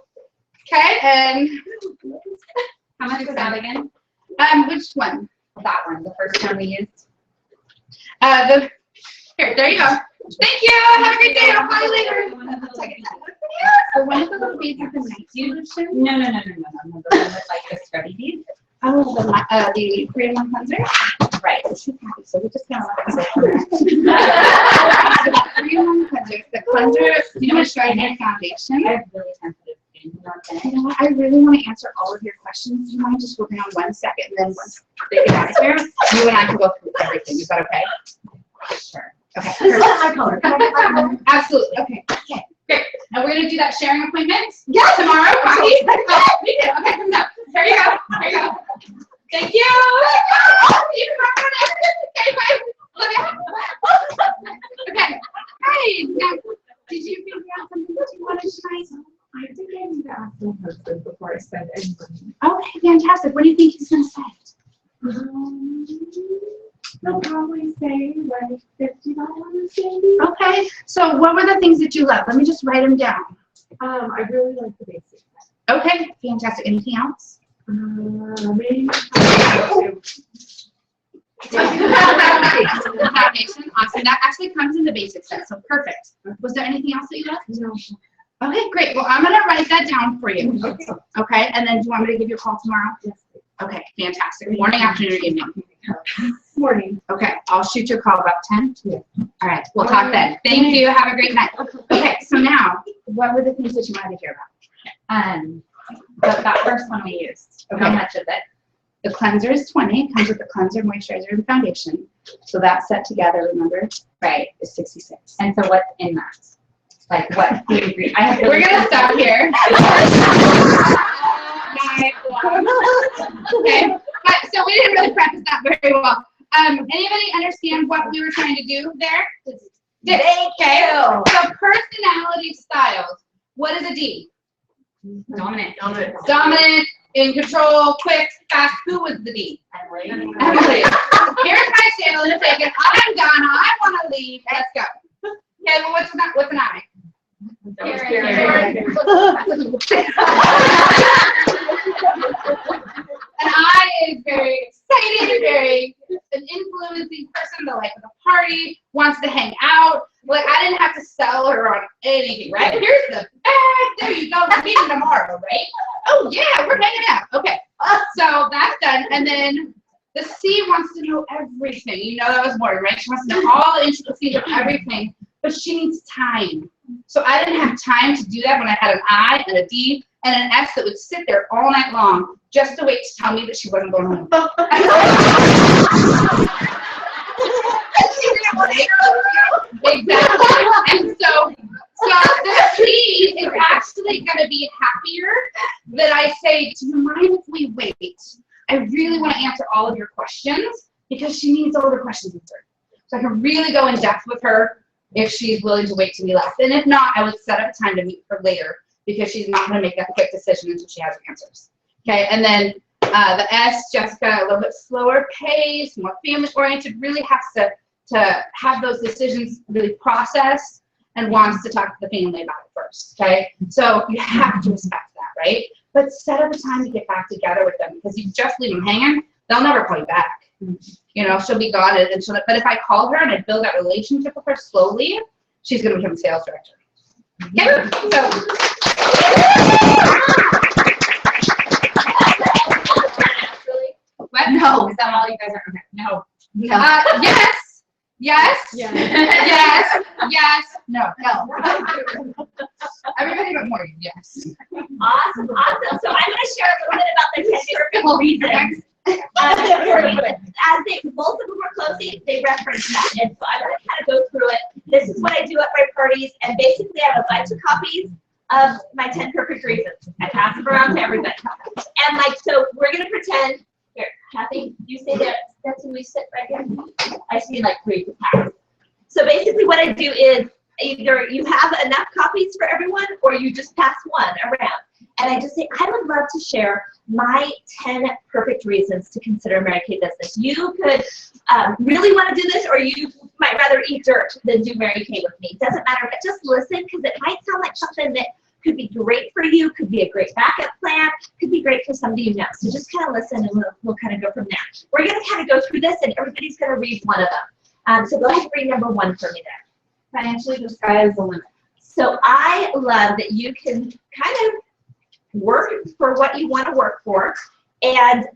Okay. And How much was that again? which one? That one, the first one we used. Here, there you go. Thank you. Have a great day. I'll call you later. So one of the little beads is the night solution? No. The one with like the scrubby beads. Oh, the Korean one cleanser. Right. So we're just gonna let the Korean one cleanser. The cleanser, you know, is showing your foundation. I have really sensitive skin. You know what? I really want to answer all of your questions. Do you mind just working on 1 second, and then once they get out of here, you and I can go through everything. Is that okay? Sure. Okay. This is my color. Absolutely. Okay. Okay. Great. And we're gonna do that sharing appointment Yes. tomorrow. Coffee? Oh, we did. Okay. Come on. There you go. There you go. Thank you. You can work on it. Okay. Bye. Okay. Hey. Now, did you figure out something that you wanted to try? I think I need to ask my husband before I spend any money. Okay. Fantastic. What do you think he's gonna say? They'll probably say like $50 maybe. Okay. So what were the things that you loved? Let me just write them down. I really like the basics. Okay. Fantastic. Anything else? Maybe. Foundation. Awesome. That actually comes in the basic set, so perfect. Was there anything else that you loved? No. Okay, great. Well, I'm gonna write that down for you. Okay, and then do you want me to give you a call tomorrow? Yes. Okay, fantastic. Morning, afternoon, or evening? Morning. Okay, I'll shoot you a call about 10. Yeah. All right, we'll talk then. Thank you. Have a great night. Okay, so now, what were the things that you wanted to hear about? That first one we used. Okay. How much of it? The cleanser is 20. It comes with the cleanser, moisturizer, and foundation. So that set together, remember, Right. is 66. And so what's in that? Like what? I have We're gonna stop here. Okay, so we didn't really practice that very well. Anybody understand what we were trying to do there? Thank Okay. you. So personality styles. What is a D? Dominant. Dominant, in control, quick, fast. Who was the D? Emily. Emily. Here's my tail and take it. I'm done. I want to leave. Let's go. Okay, well, what's an I? That was Karen. Karen. An I is very excited, very an influence. outdoorsy person that like the party, wants to hang out. Like I didn't have to sell her on anything, right? Here's the bag. There you go. We're meeting tomorrow, right? Oh yeah, we're hanging out. Okay. So that's done. And then the C wants to know everything. You know that was Morgan, right? She wants to know all the intricacies of everything, but she needs time. So I didn't have time to do that when I had an I and a D and an S that would sit there all night long just to wait to tell me that she wasn't going home. Exactly. And so the C is actually going to be happier that I say, do you mind if we wait? I really want to answer all of your questions because she needs all the questions answered. So I can really go in depth with her if she's willing to wait till we left. And if not, I would set up a time to meet her later because she's not going to make that quick decision until she has answers. Okay, and then the S, Jessica, a little bit slower pace, more family-oriented, really has to have those decisions really processed and wants to talk to the family about it first, okay? So you have to respect that, right? But set up a time to get back together with them because you just leave them hanging, they'll never call you back. You know, she'll be gone and she'll, but if I call her and I build that relationship with her slowly, she's gonna become a sales director. Okay, so. What? No. Is that all you guys are? Okay. No. Yes. Yes. Yeah. Yes. Yes. No. Everybody but Morgan. Yes. Awesome, awesome. So I'm going to share a little bit about the 10 perfect reasons. As they, both of them were close, they referenced that. And so I'm going to kind of go through it. This is what I do at my parties. And basically I have a bunch of copies of my 10 perfect reasons. I pass them around to everybody. And like, so we're going to pretend, here, Kathy, you say that, that's when we sit right here. I see like 3 to pass. So basically what I do is either you have enough copies for everyone or you just pass one around. And I just say, I would love to share my 10 perfect reasons to consider a Mary Kay business. You could really want to do this, or you might rather eat dirt than do Mary Kay with me. It doesn't matter, but just listen, because it might sound like something that could be great for you, could be a great backup plan, could be great for somebody you know. So just kind of listen, and we'll kind of go from there. We're going to kind of go through this, and everybody's going to read one of them. So go ahead and read number 1 for me there. Financially, the sky is the limit. So I love that you can kind of work for what you want to work for and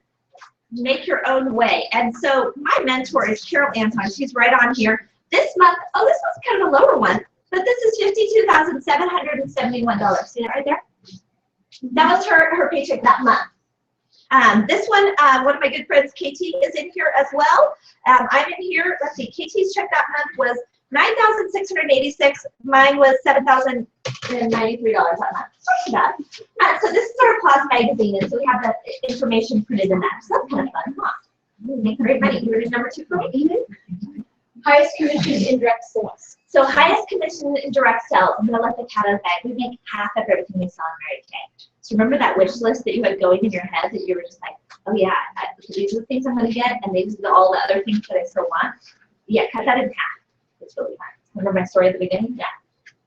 make your own way. And so my mentor is Carol Anton. She's right on here. This month, oh, this one's kind of a lower one, but this is $52,771. See that right there? That was her paycheck that month. This one of my good friends, KT, is in here as well. I'm in here. Let's see, KT's check that month was $9,686. Mine was $7,093 that month. Not too bad. So this is our Applause magazine, and so we have the information printed in that. So that's kind of fun, huh? We make great money. You ready number 2 for me? Highest commission in direct sales. So highest commission in direct sales. I'm gonna let the cat out of the bag. We make half of everything we sell in Mary Kay. So remember that wish list that you had going in your head that you were just like, oh yeah, these are the things I'm gonna get, and these are all the other things that I still want. Yeah, cut that in half. It's really fun. Remember my story at the beginning? Yeah.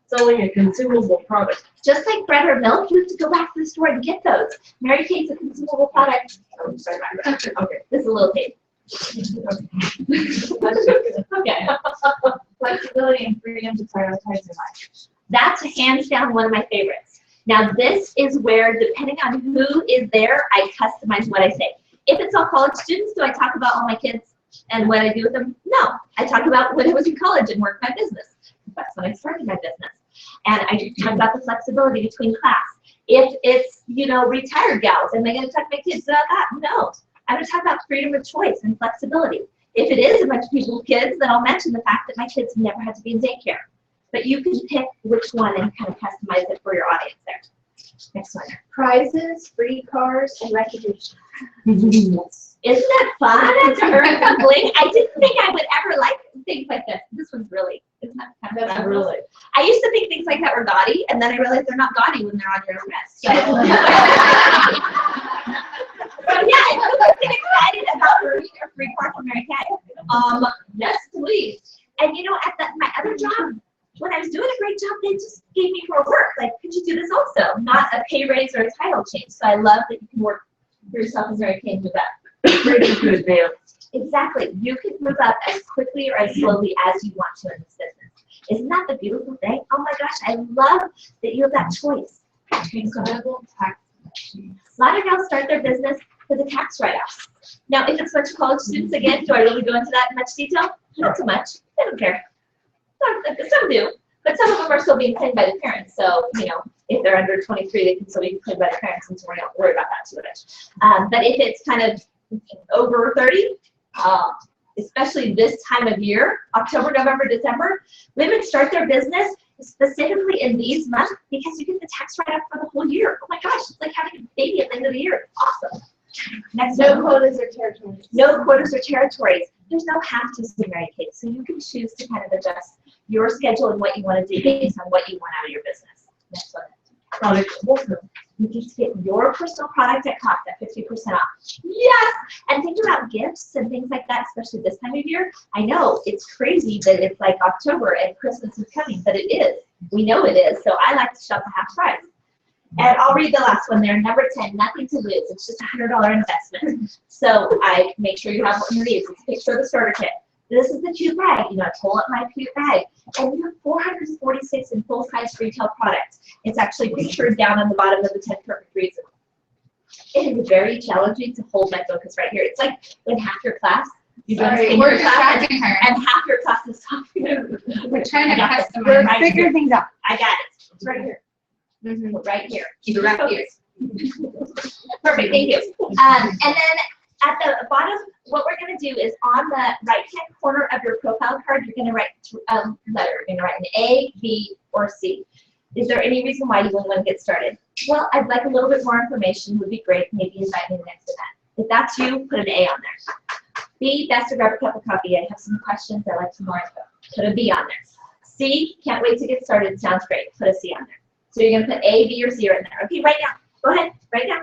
It's only a consumable product. Just like bread or milk, you have to go back to the store and get those. Mary Kay's a consumable product. Oh, sorry about that. Okay, this is a little tape. Okay. Flexibility and freedom to prioritize your life. That's hands down one of my favorites. Now this is where, depending on who is there, I customize what I say. If it's all college students, do I talk about all my kids and what I do with them? No. I talk about when I was in college and worked my business. That's when I started my business. And I talk about the flexibility between class. If it's, you know, retired gals, am I going to talk to my kids about that? No. I'm going to talk about freedom of choice and flexibility. If it is a bunch of people's kids, then I'll mention the fact that my kids never had to be in daycare. But you can pick which one and kind of customize it for your audience there. Next one. Prizes, free cars, and recognition. Isn't that fun to earn some bling? I didn't think I would ever like things like this. This one's really, isn't that kind of fun? Really. I used to think things like that were gaudy, and then I realized they're not gaudy when they're on your wrist. So, so yeah, if you guys get excited about earning a free car from Mary Kay, yes, please. And you know, at my other job, when I was doing a great job, they just gave me more work. Like, could you do this also? Not a pay raise or a title change. So I love that you can work for yourself as Mary Kay and do that. Freedom to advance. Exactly. You can move up as quickly or as slowly as you want to in this business. Isn't that the beautiful thing? Oh my gosh, I love that you have that choice. Incredible tax. A lot of girls start their business with a tax write-off. Now, if it's a bunch of college students, again, do I really go into that in much detail? Not too much. They don't care. Some do, but some of them are still being paid by the parents. So, you know, if they're under 23, they can still be paid by the parents, and so we don't worry about that too much. But if it's kind of over 30, especially this time of year, October, November, December, women start their business specifically in these months because you get the tax write-up for the whole year. Oh my gosh, it's like having a baby at the end of the year. Awesome. Next No one. quotas or territories. No quotas or territories. There's no have to in Mary Kate, so you can choose to kind of adjust your schedule and what you want to do based on what you want out of your business. Next one. Product wholesale. You get to get your personal product at cost at 50% off. Yes! And think about gifts and things like that, especially this time of year. I know it's crazy that it's like October and Christmas is coming, but it is. We know it is, so I like to shop at half price. And I'll read the last one there, number 10, nothing to lose. It's just a $100 investment. So I make sure you have what you need. It's a picture of the starter kit. This is the cute bag. You know, I pull up my cute bag. And you have 446 in full-size retail products. It's actually pictured down on the bottom of the 10 perfect reasons. It is very challenging to hold my focus right here. It's like when half your class, you're doing Sorry, in we're your class, distracting her. and half your class is talking. We're trying to customize. We're Right figuring here. things out. I got it. It's right here. Right here. Keep it right here. Perfect, thank you. And then at the bottom, what we're gonna do is on the right-hand corner of your profile card, you're gonna write a letter. You're gonna write an A, B, or C. Is there any reason why you wouldn't want to get started? Well, I'd like a little bit more information, would be great. Maybe invite me to the next event. If that's you, put an A on there. B, best to grab a cup of coffee. I have some questions. I'd like some more info. Put a B on there. C, can't wait to get started. Sounds great. Put a C on there. So you're gonna put A, B, or C right there. Okay, right now. Go ahead, right now.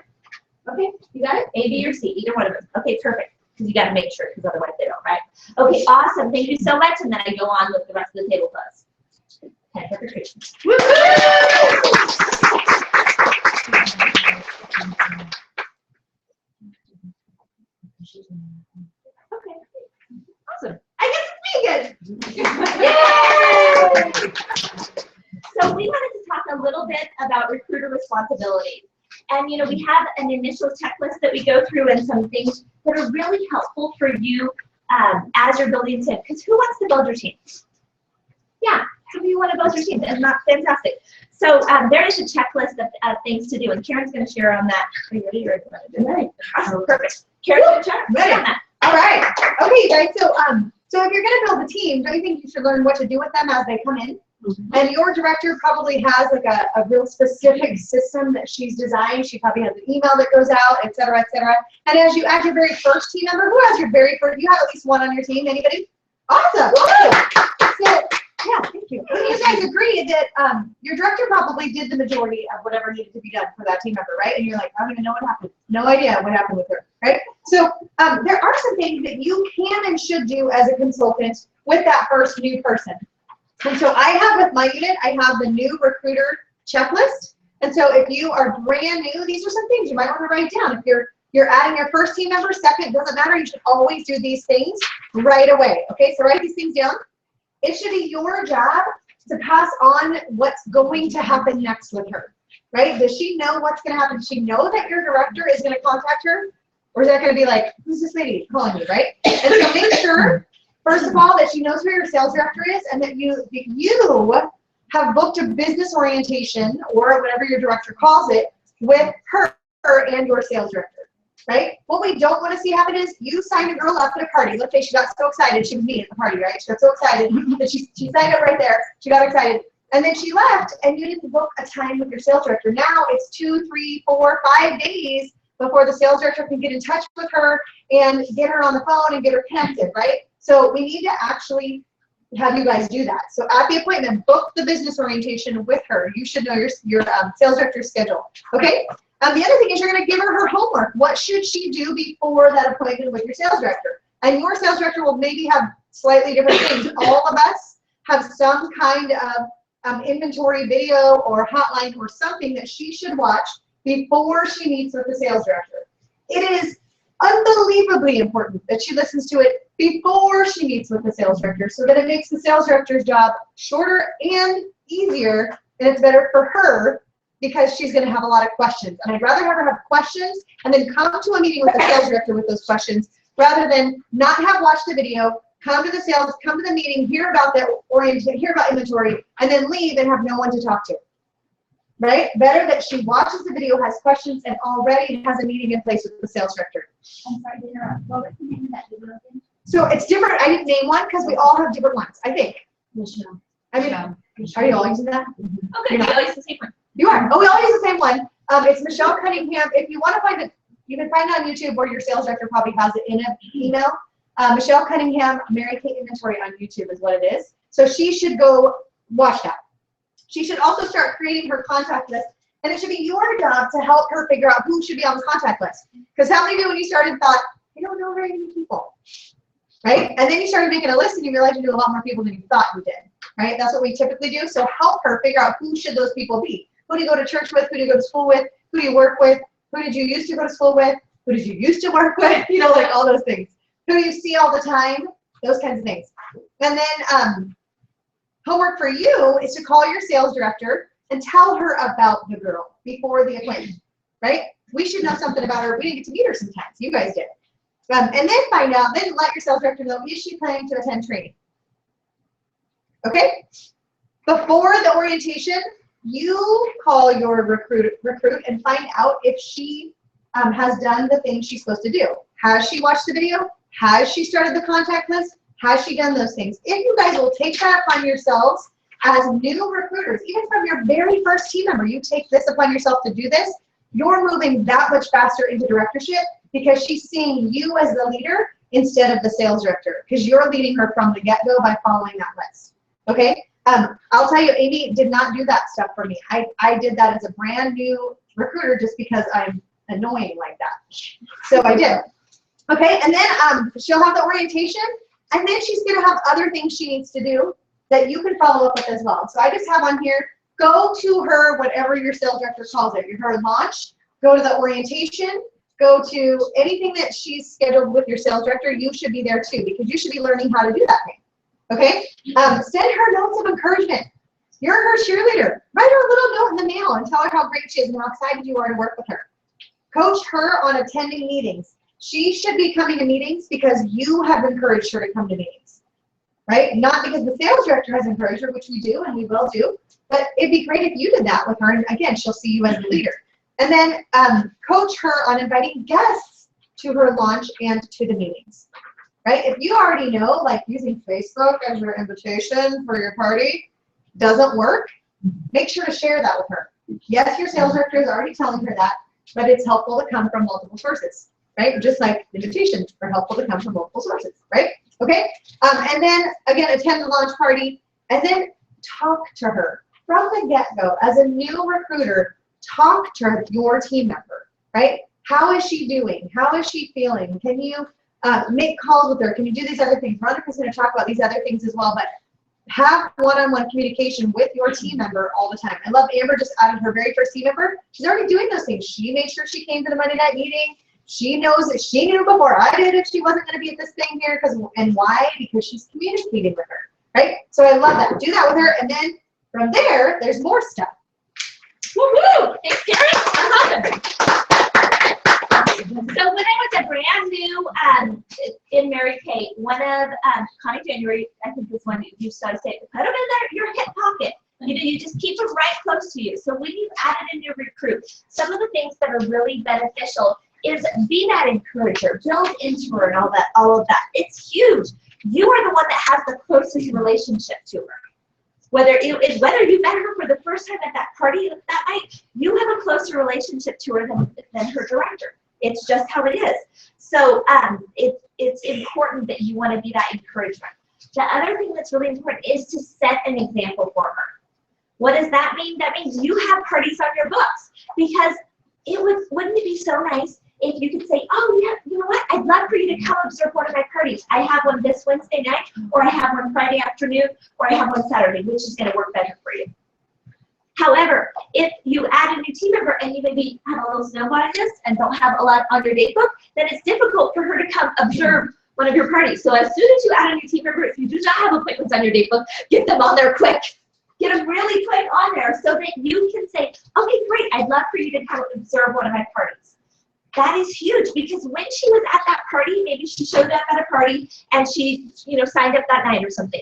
Okay, you got it? A, B, or C, either one of them. Okay, perfect. Because you gotta make sure, because otherwise they don't, right? Okay, awesome. Thank you so much. And then I go on with the rest of the tablecloths. Okay, perfect. Okay. Awesome. I get to speak it. Yay! So we wanted to talk a little bit about recruiter responsibilities. And you know, we have an initial checklist that we go through and some things that are really helpful for you as you're building a team. Because who wants to build your team? Yeah, some of you want to build your team, and that's fantastic. So there is a checklist of things to do, and Karen's going to share on that. Are you ready? Or right. Awesome, perfect. Karen's going to share on that. All right. Okay, you guys. So if you're going to build a team, don't you think you should learn what to do with them as they come in? And your director probably has like a real specific system that she's designed. She probably has an email that goes out, et cetera, et cetera. And as you add your very first team member, who has your very first? You have at least one on your team. Anybody? Awesome. So yeah, thank you. You guys agree that your director probably did the majority of whatever needed to be done for that team member, right? And you're like, I don't even know what happened. No idea what happened with her, right? So there are some things that you can and should do as a consultant with that first new person. And so I have with my unit, I have the new recruiter checklist. And so if you are brand new, these are some things you might want to write down. If you're adding your first team member, second, doesn't matter. You should always do these things right away. Okay, so write these things down. It should be your job to pass on what's going to happen next with her, right? Does she know what's going to happen? Does she know that your director is going to contact her? Or is that going to be like, who's this lady calling me, right? And so make sure, first of all, that she knows who your sales director is and that you have booked a business orientation or whatever your director calls it with her and your sales director. Right? What we don't want to see happen is you signed a girl up at a party. Let's say she got so excited. She was me at the party, right? She got so excited that she signed up right there. She got excited. And then she left and you didn't book a time with your sales director. Now it's 2, 3, 4, 5 days before the sales director can get in touch with her and get her on the phone and get her connected, right? So we need to actually have you guys do that. So at the appointment, book the business orientation with her. You should know your sales director's schedule, okay? The other thing is you're going to give her her what should she do before that appointment with your sales director? And your sales director will maybe have slightly different things. All of us have some kind of inventory video or hotline or something that she should watch before she meets with the sales director. It is unbelievably important that she listens to it before she meets with the sales director so that it makes the sales director's job shorter and easier, and it's better for her because she's going to have a lot of questions. And I'd rather have her have questions and then come to a meeting with the sales director with those questions rather than not have watched the video, come to the meeting, hear about that orientation, hear about inventory, and then leave and have no one to talk to. Right? Better that she watches the video, has questions, and already has a meeting in place with the sales director. I'm sorry to interrupt. What was the name of that video again? So it's different. I didn't name one because we all have different ones, I think. Michelle. I mean, are you all using that? Okay, we always the same one. You are. Oh, we all use the same one. It's Michelle Cunningham. If you want to find it, you can find it on YouTube, or your sales director probably has it in an email. Michelle Cunningham, Mary Kay Inventory on YouTube is what it is. So she should go watch that. She should also start creating her contact list, and it should be your job to help her figure out who should be on the contact list. Because how many of you, when you started, thought, you don't know very many people, right? And then you started making a list, and you realized you knew a lot more people than you thought you did, right? That's what we typically do. So help her figure out who should those people be. Who do you go to church with? Who do you go to school with? Who do you work with? Who did you used to go to school with? Who did you used to work with? You know, like all those things. Who do you see all the time? Those kinds of things. And then homework for you is to call your sales director and tell her about the girl before the appointment, right? We should know something about her. We didn't get to meet her sometimes. You guys did. And then find out, then let your sales director know, is she planning to attend training? Okay? Before the orientation, you call your recruit and find out if she has done the things she's supposed to do. Has she watched the video? Has she started the contact list? Has she done those things? If you guys will take that upon yourselves as new recruiters, even from your very first team member, you take this upon yourself to do this, you're moving that much faster into directorship because she's seeing you as the leader instead of the sales director, because you're leading her from the get-go by following that list. Okay? I'll tell you, Amy did not do that stuff for me. I did that as a brand new recruiter just because I'm annoying like that. So I did. Okay, and then she'll have the orientation, and then she's going to have other things she needs to do that you can follow up with as well. So I just have on here, go to her, whatever your sales director calls it, her launch, go to the orientation, go to anything that she's scheduled with your sales director, you should be there too, because you should be learning how to do that thing. Okay? Send her notes of encouragement. You're her cheerleader. Write her a little note in the mail and tell her how great she is and how excited you are to work with her. Coach her on attending meetings. She should be coming to meetings because you have encouraged her to come to meetings, right? Not because the sales director has encouraged her, which we do and we will do, but it'd be great if you did that with her. And again, she'll see you as the leader. And then coach her on inviting guests to her launch and to the meetings, right? If you already know, like using Facebook as your invitation for your party doesn't work, make sure to share that with her. Yes, your sales director is already telling her that, but it's helpful to come from multiple sources, right? Just like invitations are helpful to come from multiple sources, right? Okay, and then again, attend the launch party, and then talk to her from the get-go. As a new recruiter, talk to your team member, right? How is she doing? How is she feeling? Can you make calls with her? Can you do these other things? Veronica's going to talk about these other things as well, but have one-on-one communication with your team member all the time. I love Amber just added her very first team member. She's already doing those things. She made sure she came to the Monday night meeting. She knows that she knew before I did if she wasn't going to be at this thing here, and why? Because she's communicating with her, right? So I love that. Do that with her, and then from there, there's more stuff. Woohoo! Thanks, Karen. That's awesome. So when I was a brand new in Mary Kay, one of Connie January, I think this one you started saying, put them in your hip pocket. You just keep them right close to you. So when you add it in your recruit, some of the things that are really beneficial is be that encourager, build into her and all of that. It's huge. You are the one that has the closest relationship to her. Whether you met her for the first time at that party that night, you have a closer relationship to her than her director. It's just how it is. So it's important that you want to be that encouragement. The other thing that's really important is to set an example for her. What does that mean? That means you have parties on your books, because wouldn't it be so nice if you could say, oh yeah, you know what? I'd love for you to come observe one of my parties. I have one this Wednesday night, or I have one Friday afternoon, or I have one Saturday, which is going to work better for you. However, if you add a new team member and you maybe have a little snow bias and don't have a lot on your date book, then it's difficult for her to come observe one of your parties. So as soon as you add a new team member, if you do not have appointments on your date book, get them on there quick. Get them really quick on there so that you can say, okay, great, I'd love for you to come observe one of my parties. That is huge because when she was at that party, maybe she showed up at a party and she, signed up that night or something.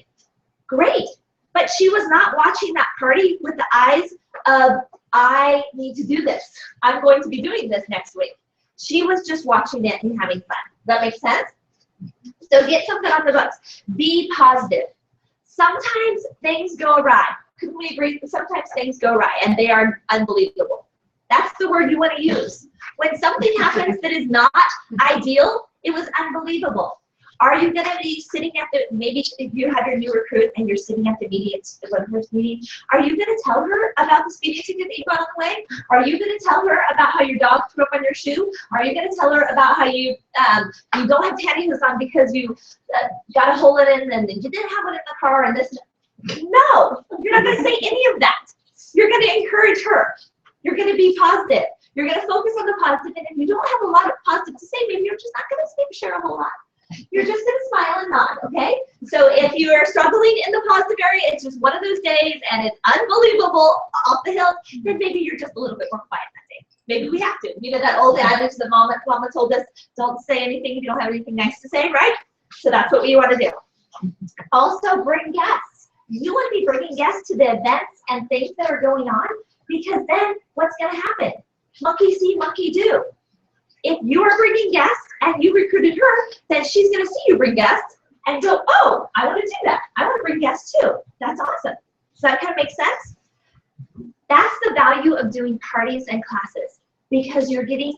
Great. But she was not watching that party with the eyes of, I need to do this. I'm going to be doing this next week. She was just watching it and having fun. Does that make sense? So get something on the books. Be positive. Sometimes things go awry. Couldn't we agree? Sometimes things go awry and they are unbelievable. That's the word you want to use. When something happens that is not ideal, it was unbelievable. Are you going to be sitting at maybe if you have your new recruit and you're sitting at the meeting, the first meeting, are you going to tell her about the speeding ticket that you got on the way? Are you going to tell her about how your dog threw up on your shoe? Are you going to tell her about how you don't have pantyhose on because you got a hole in it and you didn't have one in the car and this? No, you're not going to say any of that. You're going to encourage her. You're going to be positive. You're going to focus on the positive, and if you don't have a lot of positive to say, maybe you're just not going to share a whole lot. You're just going to smile and nod, okay? So if you are struggling in the positive area, it's just one of those days, and it's unbelievable off the hill, then maybe you're just a little bit more quiet that day. Maybe we have to. That old adage that Mama told us, don't say anything if you don't have anything nice to say, right? So that's what we want to do. Also, bring guests. You want to be bringing guests to the events and things that are going on, because then what's going to happen? Monkey see, monkey do. If you are bringing guests and you recruited her, then she's going to see you bring guests and go, oh, I want to do that. I want to bring guests too. That's awesome. Does that kind of make sense? That's the value of doing parties and classes, because you're getting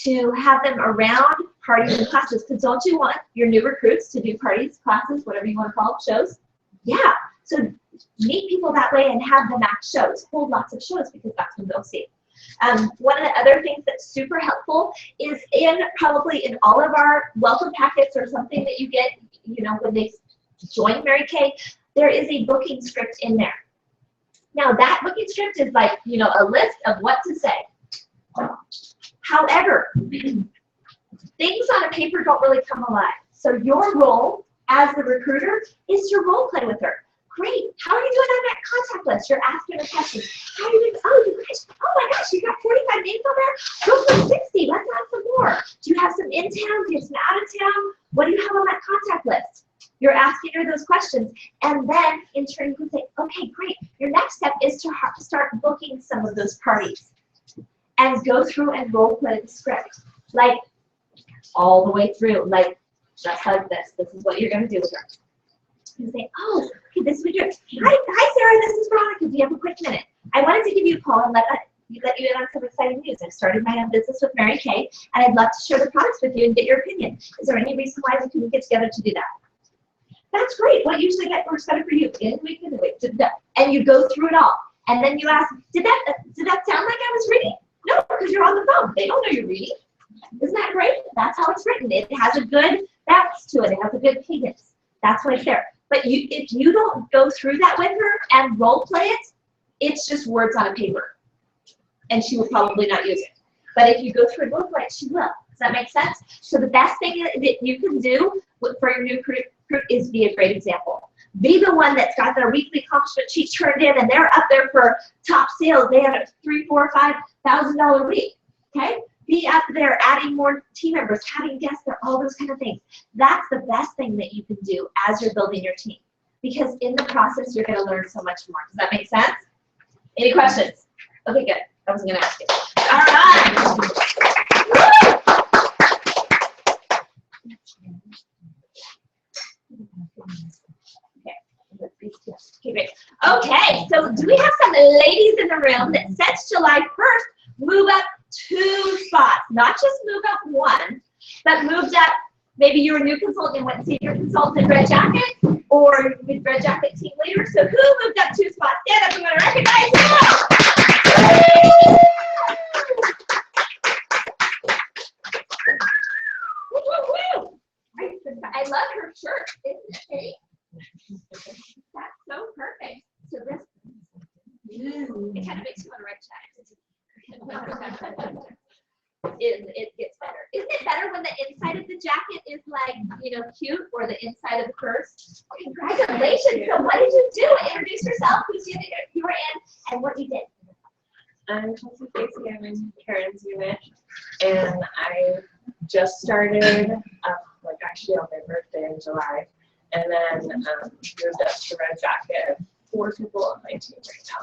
to have them around parties and classes. Because don't you want your new recruits to do parties, classes, whatever you want to call it, shows? Yeah. So meet people that way and have them at shows. Hold lots of shows because that's when they'll see. One of the other things that's super helpful is probably in all of our welcome packets or something that you get, when they join Mary Kay, there is a booking script in there. Now that booking script is like, a list of what to say. However, things on a paper don't really come alive. So your role as the recruiter is to role play with her. Great. How are you doing on that contact list? You're asking her questions. How are you doing? Oh my gosh, you got 45 names on there? Go for 60. Let's add some more. Do you have some in town? Do you have some out of town? What do you have on that contact list? You're asking her those questions. And then in turn, you can say, okay, great. Your next step is to start booking some of those parties and go through and role play the script. Like all the way through, like just like this. This is what you're going to do with her. And say, oh, okay, this is what you're, hi Sarah, this is Veronica. Do you have a quick minute? I wanted to give you a call and let you in on some exciting news. I've started my own business with Mary Kay, and I'd love to share the products with you and get your opinion. Is there any reason why we couldn't get together to do that? That's great. What usually works better for you? In the week. And you go through it all. And then you ask, did that sound like I was reading? No, because you're on the phone. They don't know you're reading. Isn't that great? That's how it's written. It has a good bounce to it. It has a good cadence. That's why it's there. But if you don't go through that with her and role play it, it's just words on a paper. And she will probably not use it. But if you go through and role play it, she will. Does that make sense? So the best thing that you can do for your new recruit is be a great example. Be the one that's got their weekly accomplishment sheet turned in and they're up there for top sales. They have a $3,000, $4,000, $5,000 week. Okay? Be up there adding more team members, having guests there, all those kind of things. That's the best thing that you can do as you're building your team. Because in the process, you're going to learn so much more. Does that make sense? Any questions? Okay, good. I was going to ask you. All right. Okay, great. Okay, so do we have some ladies in the room that since July 1st move up 2 spots? Not just move up 1, but moved up. Maybe you're a new consultant and went senior consultant in Red Jacket, or with Red Jacket team leader. So who moved up 2 spots? Stand up, I'm going to recognize you. I love her shirt, isn't it, Kate? That's so perfect. So this, It kind of makes you want to write checks. It gets better. Isn't it better when the inside of the jacket is like, cute, or the inside of the purse? Congratulations. So what did you do? Introduce yourself, who's you were in, and what you did. I'm Chelsea Casey. I'm in Karen's unit, and I just started, actually on my birthday in July, and then moved up to Red Jacket. 4 people on my team right now.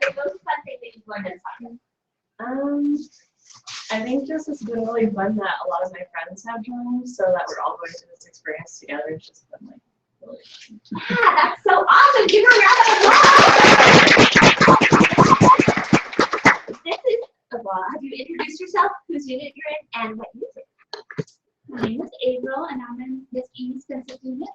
The most fun thing that you've learned in soccer? I think this has been really fun that a lot of my friends have joined, so that we're all going through this experience together. It's just been like really fun. Yeah, that's so awesome. Give her a round of applause. This is, have you introduced yourself, whose unit you're in, and what music? My name is April, and I'm in Miss Amy's Spencer unit.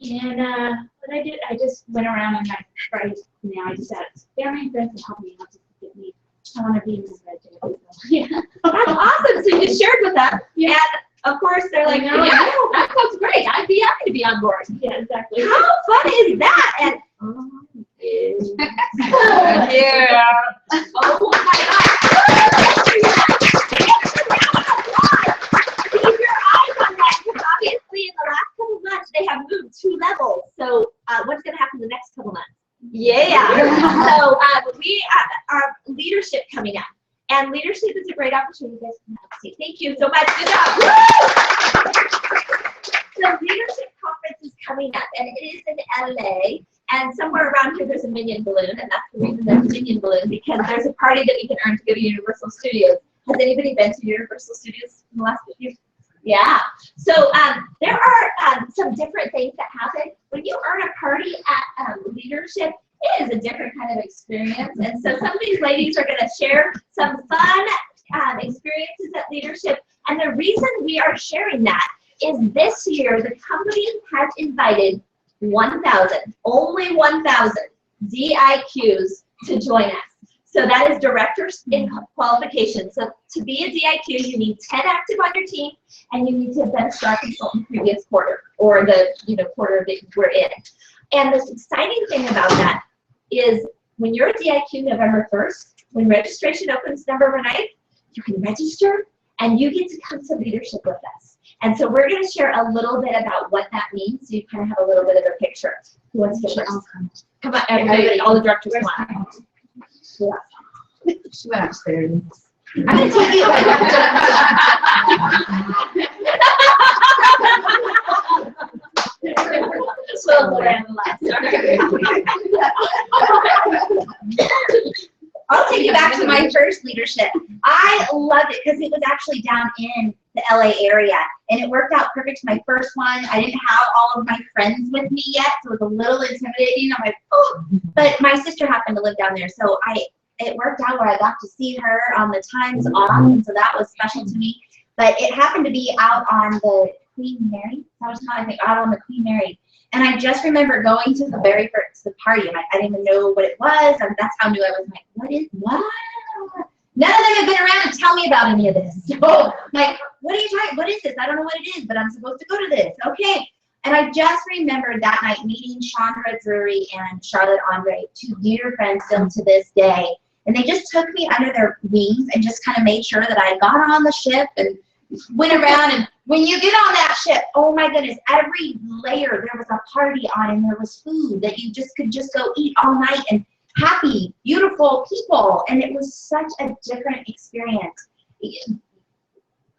And what I did, I just went around and I just asked family and friends to help me out to get me. I want to be in this red jacket. So, yeah. That's awesome. So you shared with them, and of course they're like, I know. yeah, that sounds great. I'd be happy to be on board. Yeah, exactly. How fun is that? And Yeah. oh my God. Keep your eyes on that, because obviously in the last couple months they have moved 2 levels. So what's going to happen the next couple months? Yeah. So we are leadership coming up, and leadership is a great opportunity. Guys, thank you so much. Good job. So leadership conference is coming up, and it is in LA. And somewhere around here there's a Minion balloon, and that's the reason there's a Minion balloon, because there's a party that we can earn to go to Universal Studios. Has anybody been to Universal Studios in the last few years? Yeah. So there are some different things that happen. When you earn a party at leadership, it is a different kind of experience. And so some of these ladies are going to share some fun experiences at leadership. And the reason we are sharing that is this year the company has invited 1,000, only 1,000 DIQs to join us. So that is directors in qualification. So to be a DIQ, you need 10 active on your team, and you need to have been a star consultant previous quarter, or the quarter that we're in. And the exciting thing about that is when you're a DIQ November 1st, when registration opens November 9th, you can register and you get to come to leadership with us. And so we're going to share a little bit about what that means, so you kind of have a little bit of a picture. Who wants to go first? Come on, everybody, all the directors come on. Yeah. She went upstairs. I'm going to take you. I'll take you back to my first leadership. I loved it because it was actually down in the LA area, and it worked out perfect. My first one, I didn't have all of my friends with me yet, so it was a little intimidating. I'm like, oh, but my sister happened to live down there, so it worked out where I got to see her on the times off, and so that was special to me. But it happened to be out on the Queen Mary. That was how I think, out on the Queen Mary. And I just remember going to the very first party, and I didn't even know what it was, and that's how new I was. Like, what? None of them have been around to tell me about any of this. So, like, what are you talking? What is this? I don't know what it is, but I'm supposed to go to this. Okay. And I just remembered that night meeting Chandra Drury and Charlotte Andre, 2 dear friends still to this day. And they just took me under their wings and just kind of made sure that I got on the ship and went around. And when you get on that ship, oh my goodness, every layer there was a party on, and there was food that you just could just go eat all night, and happy, beautiful people. And it was such a different experience.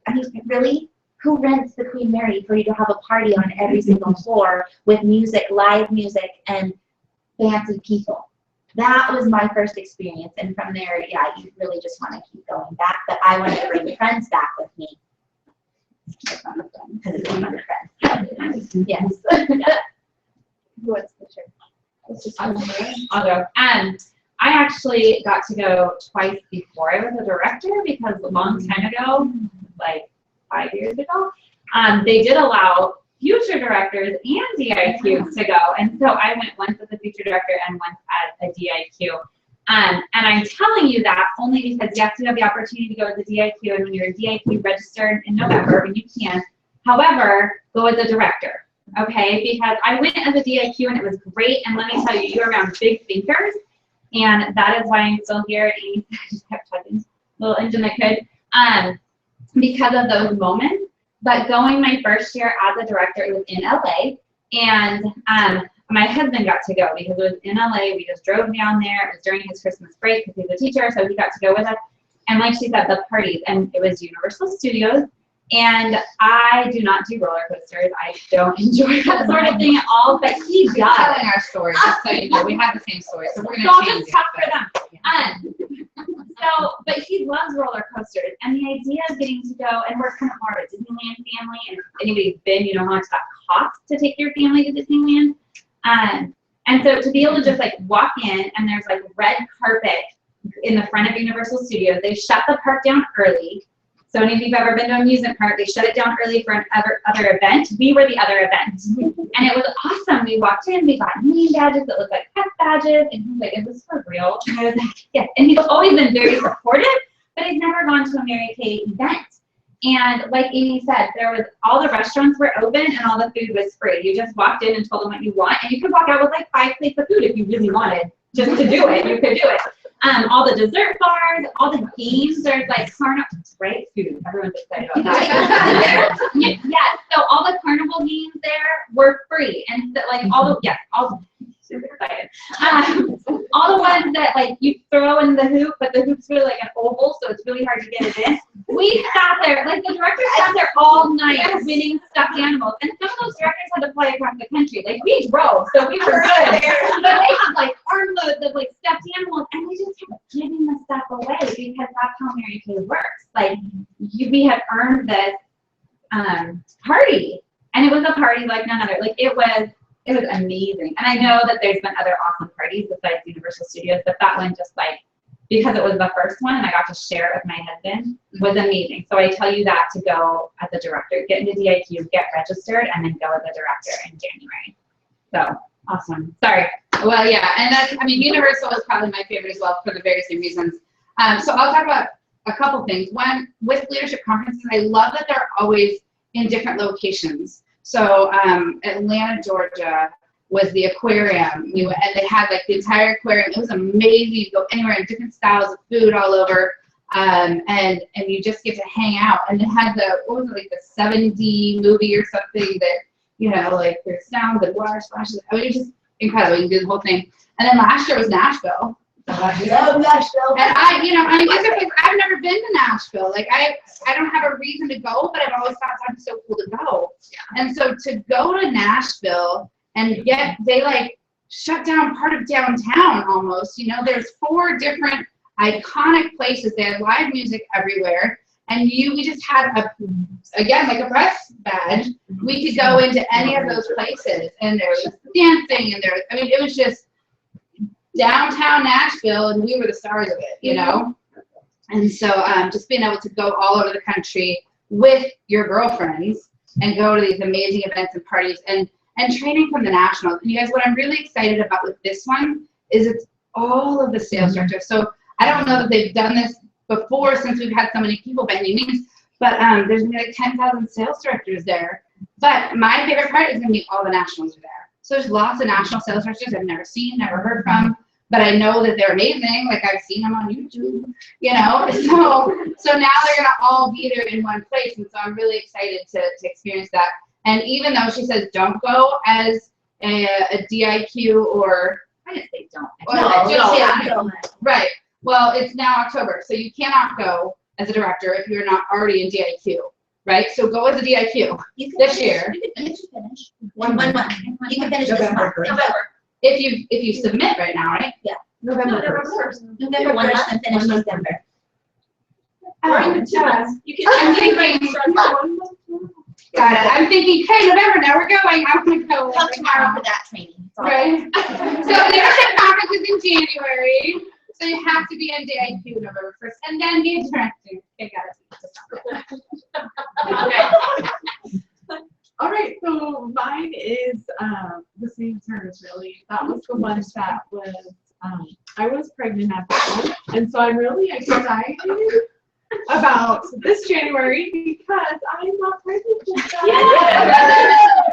I mean, really, who rents the Queen Mary for you to have a party on every single floor with music, live music, and fancy people? That was my first experience, and from there, yeah, you really just want to keep going back, but I want to bring friends back with me. Because it's fun friends. Yes. Who wants the shirt? I'll go. I actually got to go twice before I was a director, because a long time ago, like 5 years ago, they did allow future directors and DIQs to go. And so I went once as a future director and once as a DIQ. And I'm telling you that only because you have to have the opportunity to go as a DIQ, and when you're a DIQ registered in November, when you can. However, go as a director. okay? Because I went as a DIQ and it was great, and let me tell you, you're around big thinkers, and that is why I'm still here. And I just kept typing little engine I could, because of those moments. But going my first year as a director, it was in LA, and my husband got to go because it was in LA. We just drove down there. It was during his Christmas break because he's a teacher, so he got to go with us. And like she said, the parties, and it was Universal Studios. And I do not do roller coasters. I don't enjoy that sort of thing at all, but he We're does. telling our story, just so you know. We have the same story, so we're So I'll gonna change just it. talk for them. But he loves roller coasters, and the idea of getting to go, and we're kind of more of a Disneyland family, and if anybody's been, you know how much that costs to take your family to Disneyland. And so to be able to just like walk in, and there's like red carpet in the front of Universal Studios. They shut the park down early. So any of you have ever been to an amusement park, they shut it down early for an other event. We were the other event. And it was awesome. We walked in, we got name badges that looked like pet badges, and he was like, is this for real? And I was like, yes. And he's always been very supportive, but he's never gone to a Mary Kay event. And like Amy said, there was, all the restaurants were open and all the food was free. You just walked in and told them what you want, and you could walk out with like 5 plates of food if you really wanted just to do it. You could do it. All the dessert bars, all the games, there's like carnival, right? Food, everyone's excited about that. Yeah, so all the carnival games there were free. And so, like all super excited. All the ones that like you throw in the hoop, but the hoop's really like an oval, so it's really hard to get it in. We sat there, like the director sat there all night winning stuffed animals. And some of those directors had to fly across the country. Like we drove, so we were good. But they had like armloads of like stuffed animals, and we just kept giving the stuff away because that's how Mary Kay works. Like we had earned this party, and it was a party like none other. Like it was amazing. And I know that there's been other awesome parties besides Universal Studios, but that one just like, because it was the first one and I got to share it with my husband, was amazing. So I tell you that to go as a director, get into DIQ, get registered, and then go as a director in January. So awesome. Sorry. Well, yeah, and that's, I mean, Universal is probably my favorite as well for the very same reasons. So I'll talk about a couple things. One, with leadership conferences, I love that they're always in different locations. So Atlanta, Georgia was the aquarium, and they had like the entire aquarium. It was amazing. You go anywhere and different styles of food all over, and you just get to hang out. And it had what was it, like the 7D movie or something that, you know, like there's sounds and water splashes. I mean, it was just incredible. You can do the whole thing. And then last year was Nashville. Love Nashville. And I've never been to Nashville. Like I don't have a reason to go, but I've always thought that'd be so cool to go. Yeah. And so to go to Nashville and they like shut down part of downtown almost. You know, there's 4 different iconic places. They had live music everywhere, and we just had again like a press badge. We could go into any of those places, and there was dancing, and it was just downtown Nashville, and we were the stars of it, you know? And so just being able to go all over the country with your girlfriends and go to these amazing events and parties and training from the nationals. And you guys, what I'm really excited about with this one is it's all of the sales directors. So I don't know that they've done this before since we've had so many people by any means, but there's gonna be like 10,000 sales directors there. But my favorite part is gonna be all the nationals are there. So there's lots of national sales directors I've never seen, never heard from, but I know that they're amazing. Like I've seen them on YouTube, you know. So now they're gonna all be there in one place, and so I'm really excited to experience that. And even though she says don't go as a DIQ or I didn't say don't. No. Right. Well, it's now October, so you cannot go as a director if you're not already in DIQ, right? So go as a DIQ this year. You can finish. One month. You can finish this month. November. If you submit right now, right? Yeah. November 1st. November 1 month and finish December. You can. I'm thinking. Got it. I'm thinking, hey, November, now we're going. I'm gonna go. Come tomorrow for that training. Right. So leadership conference is in January. So you have to be in DIQ November 1st, and then be a director. Okay, got it. Okay. All right, so mine is the same terms, really. That was the one that was, I was pregnant at the time, and so I'm really excited about this January because I'm not pregnant yet. Yeah.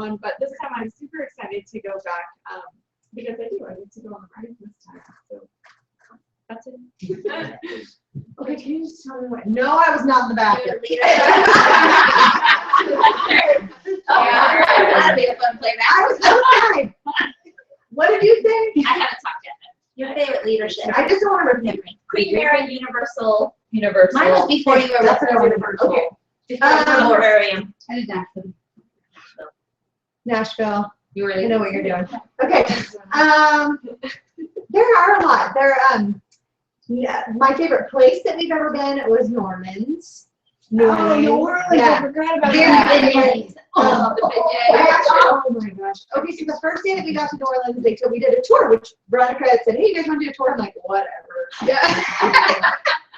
one, but this time I'm super excited to go back because I get to go on the ride this time. So that's it. Okay, can you just tell me what? No, I was not in the back. That'll be a fun playback. I was outside. What did you say? I haven't talked yet. Your favorite leadership. I just don't want to remember. Queen Mary, Universal. Universal. Mine was before you were That's what I with wanted. Universal. Okay. Honorarium. I did Nashville. Nashville. You were You know what you're doing. Okay. There are a lot. Yeah, my favorite place that we've ever been was Norman's. New Orleans. Yeah. I forgot about Very that. good. Oh, the Oh my gosh. Okay, so the first day that we got to New Orleans, we did a tour, which Veronica had said, hey, you guys want to do a tour? I'm like, whatever. Yeah.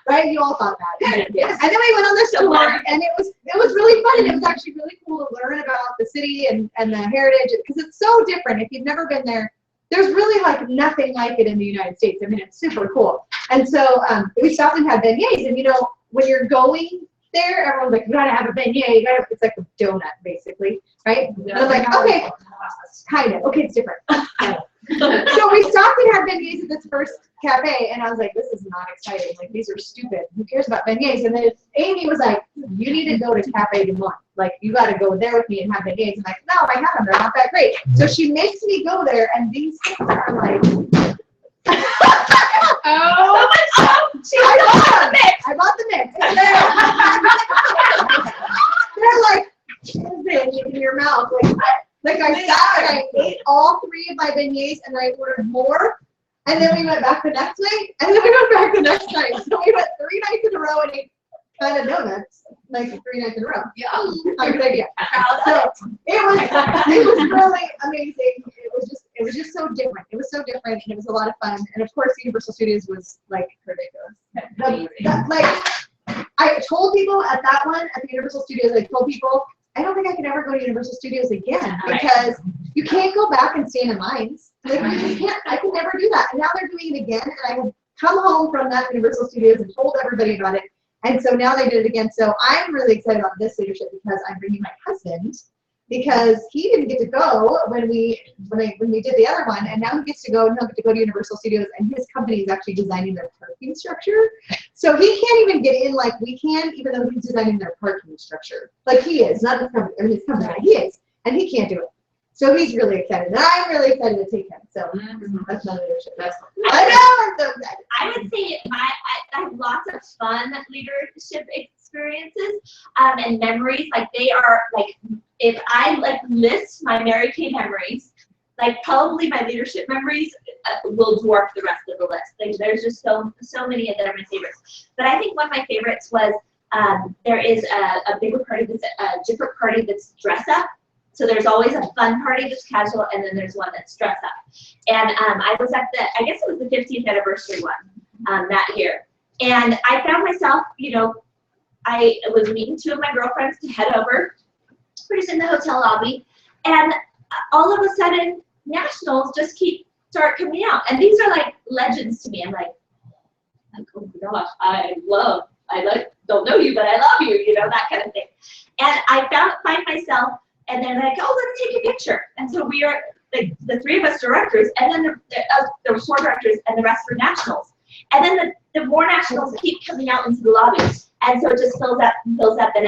Right? You all thought that. Yes. And then we went on this tour, and it was really fun, and it was actually really cool to learn about the city and the heritage, because it's so different. If you've never been there, there's really like nothing like it in the United States. I mean, it's super cool. And so we stopped and had beignets, and when you're going there, everyone's like, you gotta have a beignet. It's like a donut, basically, right? And I'm like, okay, kind of. Okay, it's different. So we stopped and had beignets at this first cafe, and I was like, this is not exciting. Like, these are stupid. Who cares about beignets? And then Amy was like, you need to go to Cafe Du Monde. Like, you got to go there with me and have beignets. I'm like, no, I have them. They're not that great. So she makes me go there, and these things are like, Oh, I bought the mix. And they're like, in your mouth. Like I sat and I ate all 3 of my beignets, and I ordered more. And then we went back the next night, and then we went back the next night. So we went 3 nights in a row and ate kind of donuts, like 3 nights in a row. Yeah, not a good idea. So it was really amazing. It was just so different. It was so different, and it was a lot of fun. And of course, Universal Studios was like ridiculous. I told people at that one at the Universal Studios, I told people, I don't think I can ever go to Universal Studios again because you can't go back and stand in lines. Like, you just can't. I can never do that. And now they're doing it again, and I have come home from that Universal Studios and told everybody about it. And so now they did it again. So I'm really excited about this leadership because I'm bringing my husband, because he didn't get to go when we did the other one, and now he gets to go, and he'll get to go to Universal Studios, and his company is actually designing their parking structure. So he can't even get in like we can, even though he's designing their parking structure. Like he is, not his company, I mean his company, he is, and he can't do it. So he's really excited, and I'm really excited to take him. So that's my leadership. I know, I'm so excited. I would say I have lots of fun leadership experiences and memories. Like they are like, if I list my Mary Kay memories, like probably my leadership memories will dwarf the rest of the list. Like, there's just so many that are my favorites. But I think one of my favorites was there is a bigger party that's a different party that's dress up. So there's always a fun party that's casual, and then there's one that's dress up. And I was at I guess it was the 50th anniversary one that year. And I found myself, I was meeting 2 of my girlfriends to head over. We're just in the hotel lobby. And all of a sudden, nationals just start coming out. And these are like legends to me. I'm like, oh my gosh, don't know you, but I love you, that kind of thing. And I find myself, and they're like, oh, let's take a picture. And so we are, like, the 3 of us directors, and then there were 4 directors, and the rest were nationals. And then the more nationals keep coming out into the lobby. And so it just fills up, and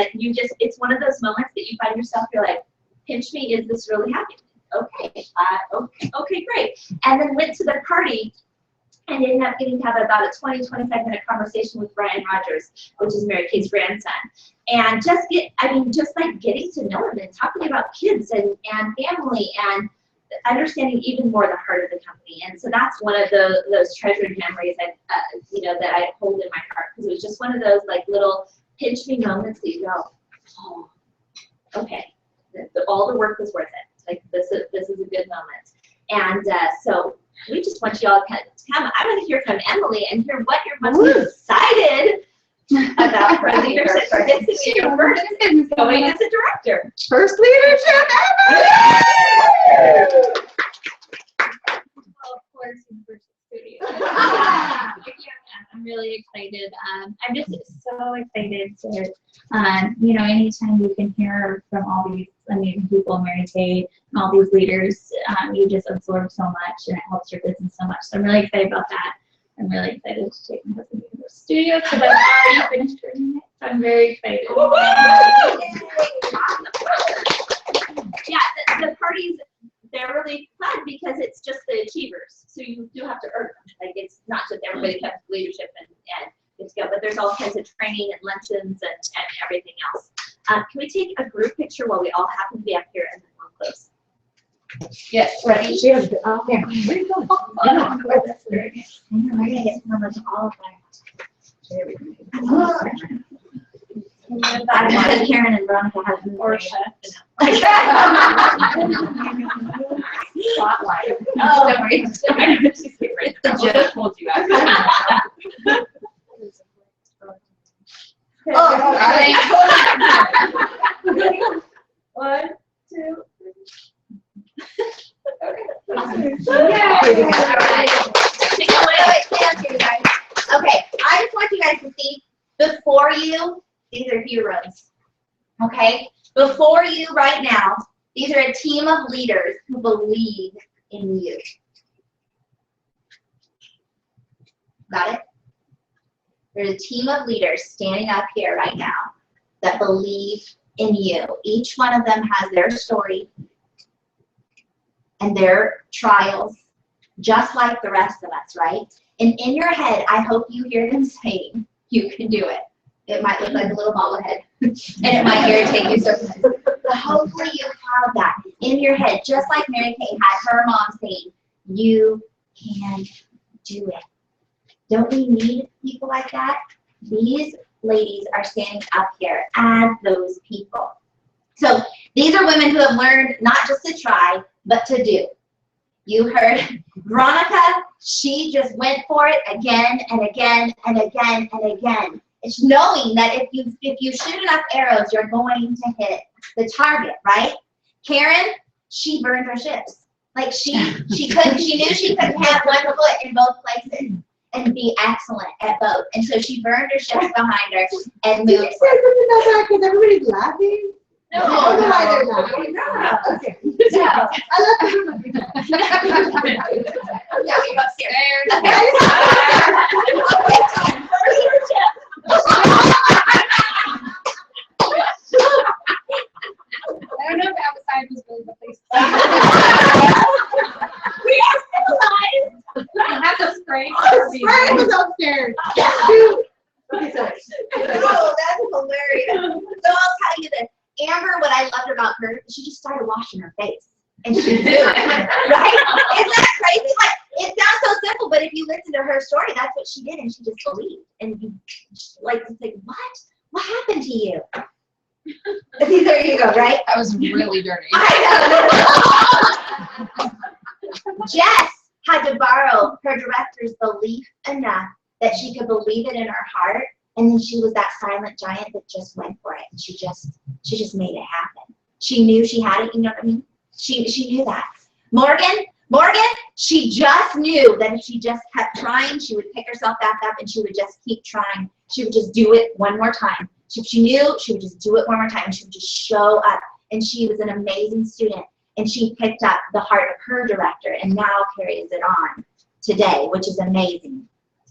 it's one of those moments that you find yourself, you're like, pinch me, is this really happening? Okay, great. And then went to the party and ended up getting to have about a 20-25-minute conversation with Brian Rogers, which is Mary Kay's grandson. And just getting to know him and talking about kids and family and understanding even more the heart of the company. And so that's one of those treasured memories that I hold in my heart, because it was just one of those like little pinch me moments that you go, oh, okay, all the work was worth it. Like, this is a good moment. And so we just want you all to come. I want to hear from Emily and hear what you're most excited about for leadership. This is your first going as a director. First leadership ever! Well, of course, Universal Studios. I'm really excited. I'm just so excited to, anytime we can hear from all these amazing people, Mary Kay, and all these leaders. You just absorb so much, and it helps your business so much. So I'm really excited about that. I'm really excited to take my husband to the studio because I've already finished reading it. So I'm very excited. Yeah, the parties, they're really fun because it's just the achievers. So you do have to earn them. Like, it's not just everybody comes to leadership and it's go, but there's all kinds of training and luncheons and everything else. Can we take a group picture while we all happen to be up here and then we'll close? Yes, Ready? She has, oh, here. Where are you going? We're gonna get numbers all of that. Karen and Veronica have Portia. Spotlight. Oh, Don't worry. It's the joke. Told you guys. Oh, all right. 1, 2, 3. Okay, I just want you guys to see, before you, these are heroes. Okay? Before you right now, these are a team of leaders who believe in you. Got it? There's a team of leaders standing up here right now that believe in you. Each one of them has their story and their trials, just like the rest of us, right? And in your head, I hope you hear them saying, you can do it. It might look like a little bobblehead, and it might irritate you sometimes. But hopefully you have that in your head, just like Mary Kay had her mom saying, you can do it. Don't we need people like that? These ladies are standing up here as those people. So these are women who have learned not just to try, but to do. You heard Veronica, she just went for it again and again and again and again. It's knowing that if you shoot enough arrows, you're going to hit the target, right? Karen, she burned her ships. Like she knew she couldn't have one foot in both places and be excellent at both. And so she burned her ships behind her and Did you moved. say something about that? Because everybody's laughing. No, I don't know why they're laughing. no. Okay. No. I love the Yeah, we both scared. I don't know if outside was really the place. We are still alive. I have to spray. Brian was upstairs. Okay, sorry. Oh, that's hilarious. So I'll tell you this. Amber, what I loved about her, she just started washing her face. And she knew it, right? Isn't that crazy? Like, it sounds so simple, but if you listen to her story, that's what she did, and she just believed. And you, like, it's like, what? What happened to you? There you go, right? That was really dirty. I know. Jess had to borrow her director's belief enough that she could believe it in her heart, and then she was that silent giant that just went for it, and she just made it happen. She knew she had it, you know what I mean? She knew that. Morgan, she just knew that if she just kept trying, she would pick herself back up and she would just keep trying. She would just do it one more time. She knew she would just do it one more time, and she would just show up. And she was an amazing student, and she picked up the heart of her director and now carries it on today, which is amazing.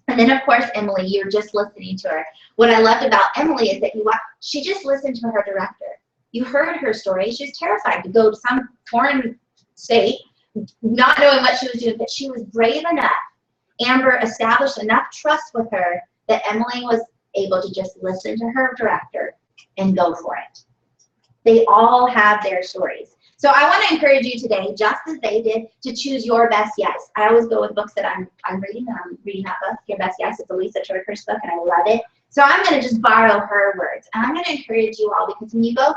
And then, of course, Emily, you're just listening to her. What I loved about Emily is that she just listened to her director. You heard her story. She was terrified to go to some foreign state, not knowing what she was doing, but she was brave enough. Amber established enough trust with her that Emily was able to just listen to her director and go for it. They all have their stories. So I want to encourage you today, just as they did, to choose your best yes. I always go with books that I'm reading. I'm reading that book, Your Best Yes. It's a Lisa TerKeurst book, and I love it. So I'm going to just borrow her words. And I'm going to encourage you all, because when you go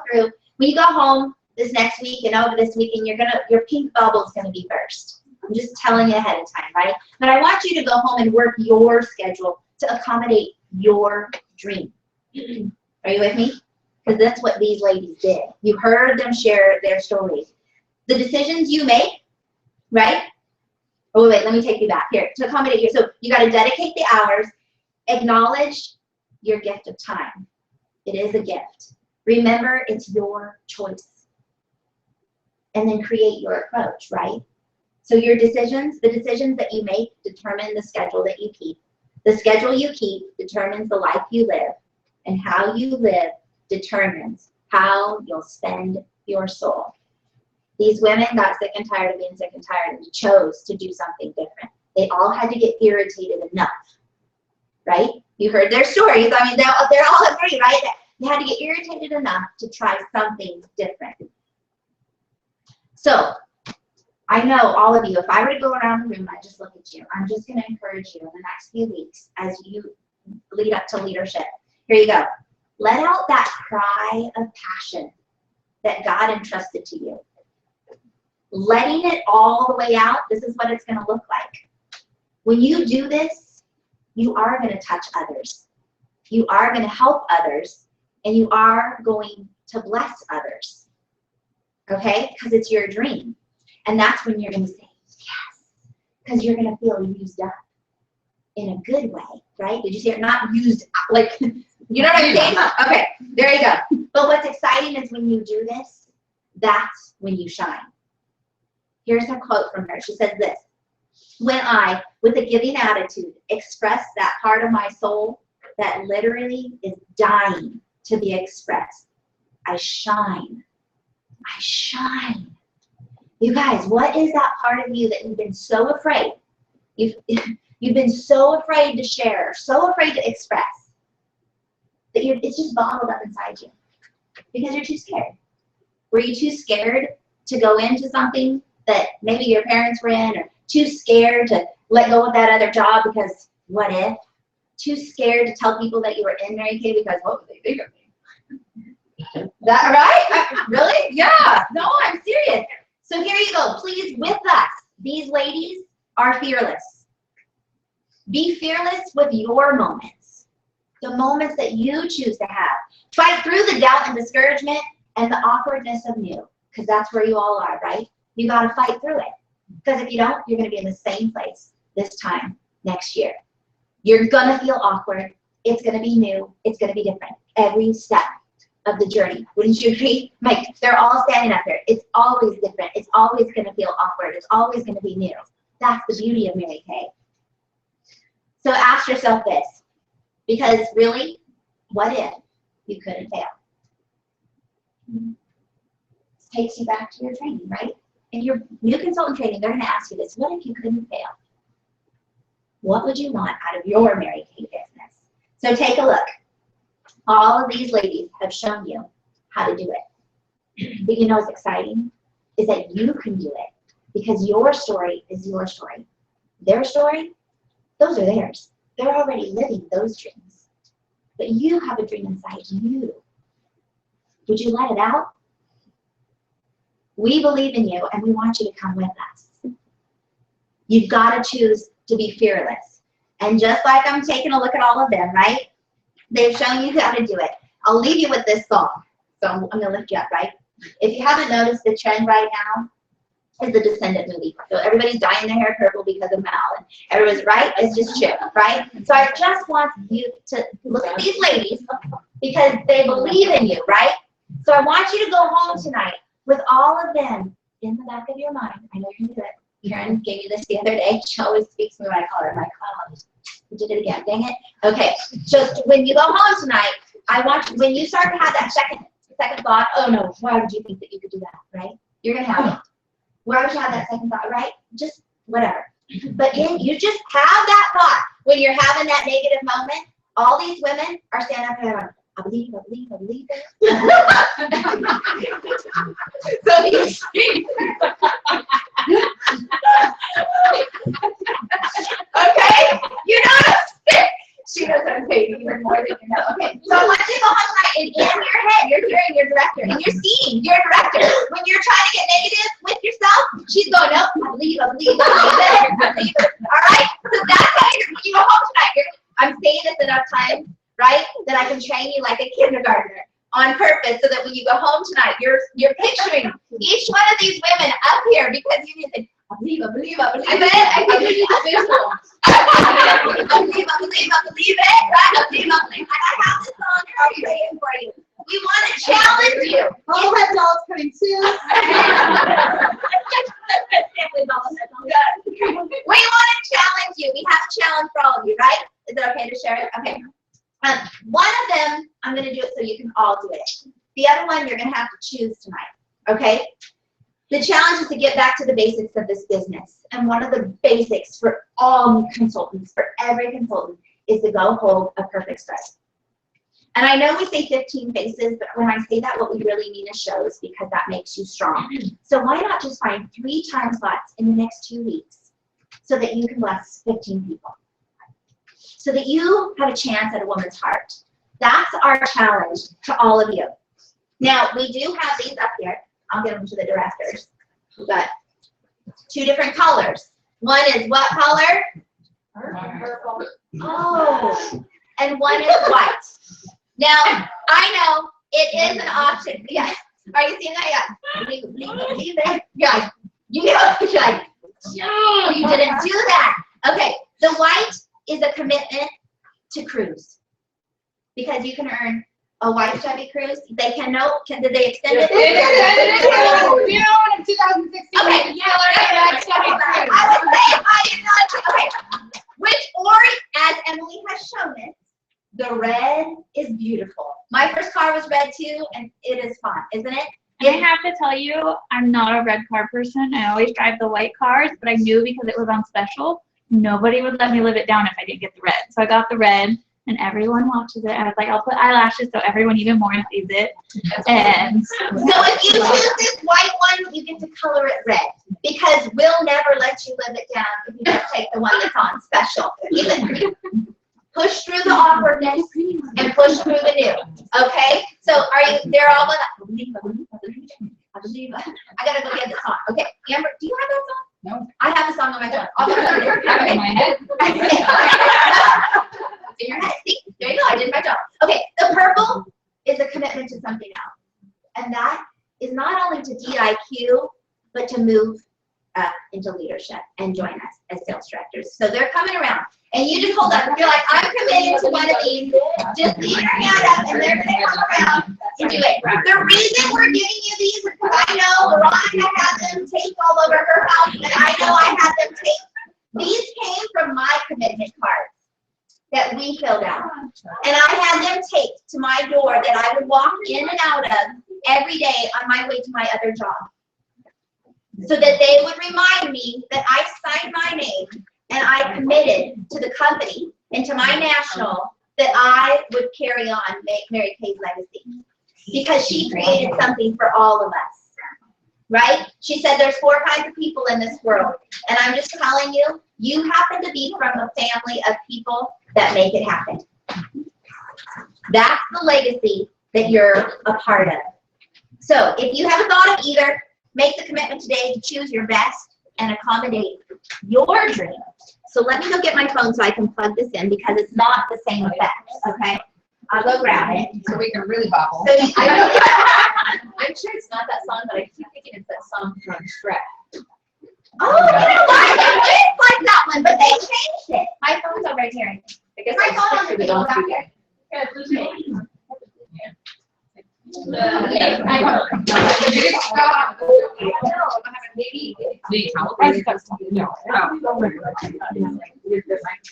home this next week and over this weekend, your pink bubble is going to be burst. I'm just telling you ahead of time, right? But I want you to go home and work your schedule to accommodate your dream. Are you with me? Because that's what these ladies did. You heard them share their stories. The decisions you make, right? Oh, wait, let me take you back here. To accommodate you. So you got to dedicate the hours. Acknowledge your gift of time. It is a gift. Remember, it's your choice. and then create your approach, right? So your decisions, the decisions that you make determine the schedule that you keep. The schedule you keep determines the life you live, and how you live determines how you'll spend your soul. These women got sick and tired of being sick and tired and chose to do something different. They all had to get irritated enough, right? You heard their stories. I mean, they're all agree, right? They had to get irritated enough to try something different. So, I know all of you, if I were to go around the room and I just look at you, I'm just going to encourage you in the next few weeks as you lead up to leadership. Here you go. Let out that cry of passion that God entrusted to you. Letting it all the way out, this is what it's going to look like. When you do this, you are going to touch others. You are going to help others, and you are going to bless others. Okay? Because it's your dream. And that's when you're going to say, yes. Because you're going to feel used up in a good way, right? Did you see it? Not used, like, you know what I'm saying? Okay, there you go. But what's exciting is when you do this, that's when you shine. Here's a quote from her. She says this: when I, with a giving attitude, express that part of my soul that literally is dying to be expressed, I shine. I shine. You guys, what is that part of you that you've been so afraid? You've been so afraid to share, so afraid to express, that it's just bottled up inside you because you're too scared. Were you too scared to go into something that maybe your parents were in, or too scared to let go of that other job because what if? Too scared to tell people that you were in Mary Kay because what would they think of me? That right? Really? Yeah. No, I'm serious. So here you go. Please, with us, these ladies are fearless. Be fearless with your moments, the moments that you choose to have. Fight through the doubt and discouragement and the awkwardness of new, because that's where you all are, right? You got to fight through it, because if you don't, you're going to be in the same place this time next year. You're going to feel awkward. It's going to be new. It's going to be different every step of the journey. Wouldn't you agree? Like, they're all standing up there. It's always different. It's always going to feel awkward. It's always going to be new. That's the beauty of Mary Kay. So ask yourself this, because really, what if you couldn't fail? This takes you back to your training, right? In your new consultant training, they're going to ask you this: what if you couldn't fail? What would you want out of your Mary Kay business? So take a look. All of these ladies have shown you how to do it. But you know what's exciting? Is that you can do it, because your story is your story. Their story, those are theirs. They're already living those dreams. But you have a dream inside you. Would you let it out? We believe in you, and we want you to come with us. You've got to choose to be fearless. And just like I'm taking a look at all of them, right? They've shown you how to do it. I'll leave you with this song. So I'm going to lift you up, right? If you haven't noticed, the trend right now is the Descendant movie. So everybody's dyeing their hair purple because of Mal. And everyone's right. It's just true, right? So I just want you to look at these ladies because they believe in you, right? So I want you to go home tonight with all of them in the back of your mind. I know you're going to do it. Karen gave you this the other day. She always speaks to me when I call her my clown. We did it again. Dang it. Okay. Just when you go home tonight, I want you, when you start to have that second thought, oh no, why would you think that you could do that, right? You're going to have it. Why would you have that second thought, right? Just whatever. But you just have that thought when you're having that negative moment. All these women are standing up there going, I believe it. So you see. Okay? You know she knows I'm saying even more than you know. Okay. So I want you to go home tonight, and in your head, you're hearing your director, and you're seeing your director. When you're trying to get negative with yourself, she's going, nope, I believe it. All right? So that's how when you go home tonight, I'm saying this enough times, right, that I can train you like a kindergartner on purpose, so that when you go home tonight, you're picturing each one of these women up here, because you need to say, I believe it. I believe it. I believe it, right? I have this song already waiting for you. We want to challenge you. All that dolls coming soon. The other one you're gonna have to choose tonight, okay? The challenge is to get back to the basics of this business. And one of the basics for all consultants, for every consultant, is to go hold a perfect spread. And I know we say 15 faces, but when I say that, what we really mean is shows, because that makes you strong. So why not just find 3 time slots in the next 2 weeks so that you can bless 15 people? So that you have a chance at a woman's heart. That's our challenge to all of you. Now, we do have these up here. I'll give them to the directors. We've got 2 different colors. One is what color? Purple. Oh, and one is white. Now, I know it is an option. Yes. Are you seeing that? Yeah. Yeah. You know, like, no, you didn't do that. Okay. The white is a commitment to cruise. Because you can earn a white Chevy Cruise. They can know, did they extend it? You know, in 2016. Okay. Yeah, like I was saying, I did not. Okay. Which, or as Emily has shown it, the red is beautiful. My first car was red too, and it is fun, isn't it? And I have to tell you, I'm not a red car person. I always drive the white cars, but I knew because it was on special, nobody would let me live it down if I didn't get the red. So I got the red, and everyone watches it. I was like, I'll put eyelashes so everyone even more sees it. And So if you choose this white one, you get to color it red. Because we'll never let you live it down if you just take the one that's on special. Even push through the awkwardness and push through the new. Okay? So are you, they're all gonna, I gotta go get the song. Okay, Amber, do you have that song? No. I have a song on my phone. I'll put it on there. I have it in my head. In your head. See, there you go, I did my job. Okay, the purple is a commitment to something else. And that is not only to DIQ, but to move up into leadership and join us as sales directors. So they're coming around. And you just hold up. If you're like, I'm committed to one of these, just leave your hand up and they're gonna come around and do it. The reason we're giving you these is because I know Veronica had them taped all over her house, and I know I had them taped. These came from my commitment cards that we filled out. And I had them taped to my door that I would walk in and out of every day on my way to my other job. So that they would remind me that I signed my name and I committed to the company and to my national that I would carry on Mary Kay's legacy. Because she created something for all of us. Right? She said there's 4 kinds of people in this world. And I'm just telling you, you happen to be from a family of people that make it happen. That's the legacy that you're a part of. So if you haven't thought of either, make the commitment today to choose your best and accommodate your dream. So let me go get my phone so I can plug this in because it's not the same effect, okay? I'll go grab it. So we can really bobble. So I'm sure it's not that song, but I keep thinking it's that song from Shrek. oh, you know what? It is like that one, but they changed it. My phone's over right here. I guess My I phone just on the pictured it on table TV. back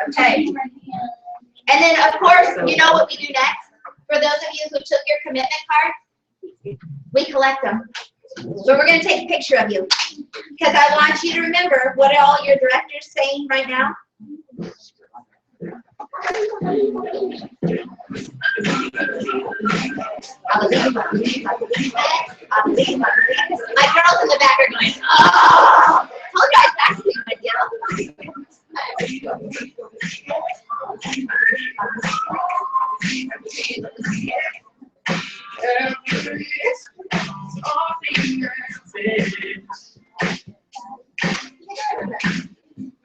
Okay. And then, of course, you know what we do next? For those of you who took your commitment cards, we collect them. So we're going to take a picture of you. Because I want you to remember what are all your directors saying right now? My girls in the back are going, oh! Told you I was actually my deal.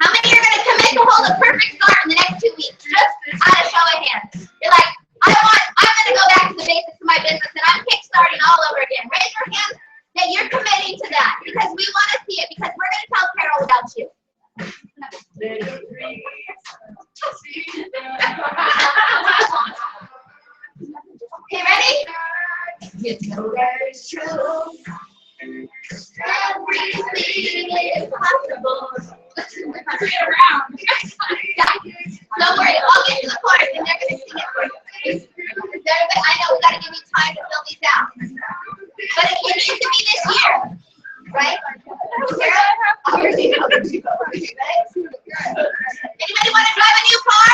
How many are going to commit to hold a perfect start in the next 2 weeks? Just on a show of hands. You're like, I'm going to go back to the basics of my business and I'm kickstarting all over again. Raise your hand that you're committing to that because we want to see it because we're going to tell Carol about you. Okay, ready? You know that it's true. Everything is possible. Turn it around. Yeah. Don't worry, I'll get to the chorus and they're gonna sing it for you. Everybody, I know we gotta give you time to fill these out. But it needs to be this year, right? Sarah? I already know that you go. Anybody wanna drive a new car?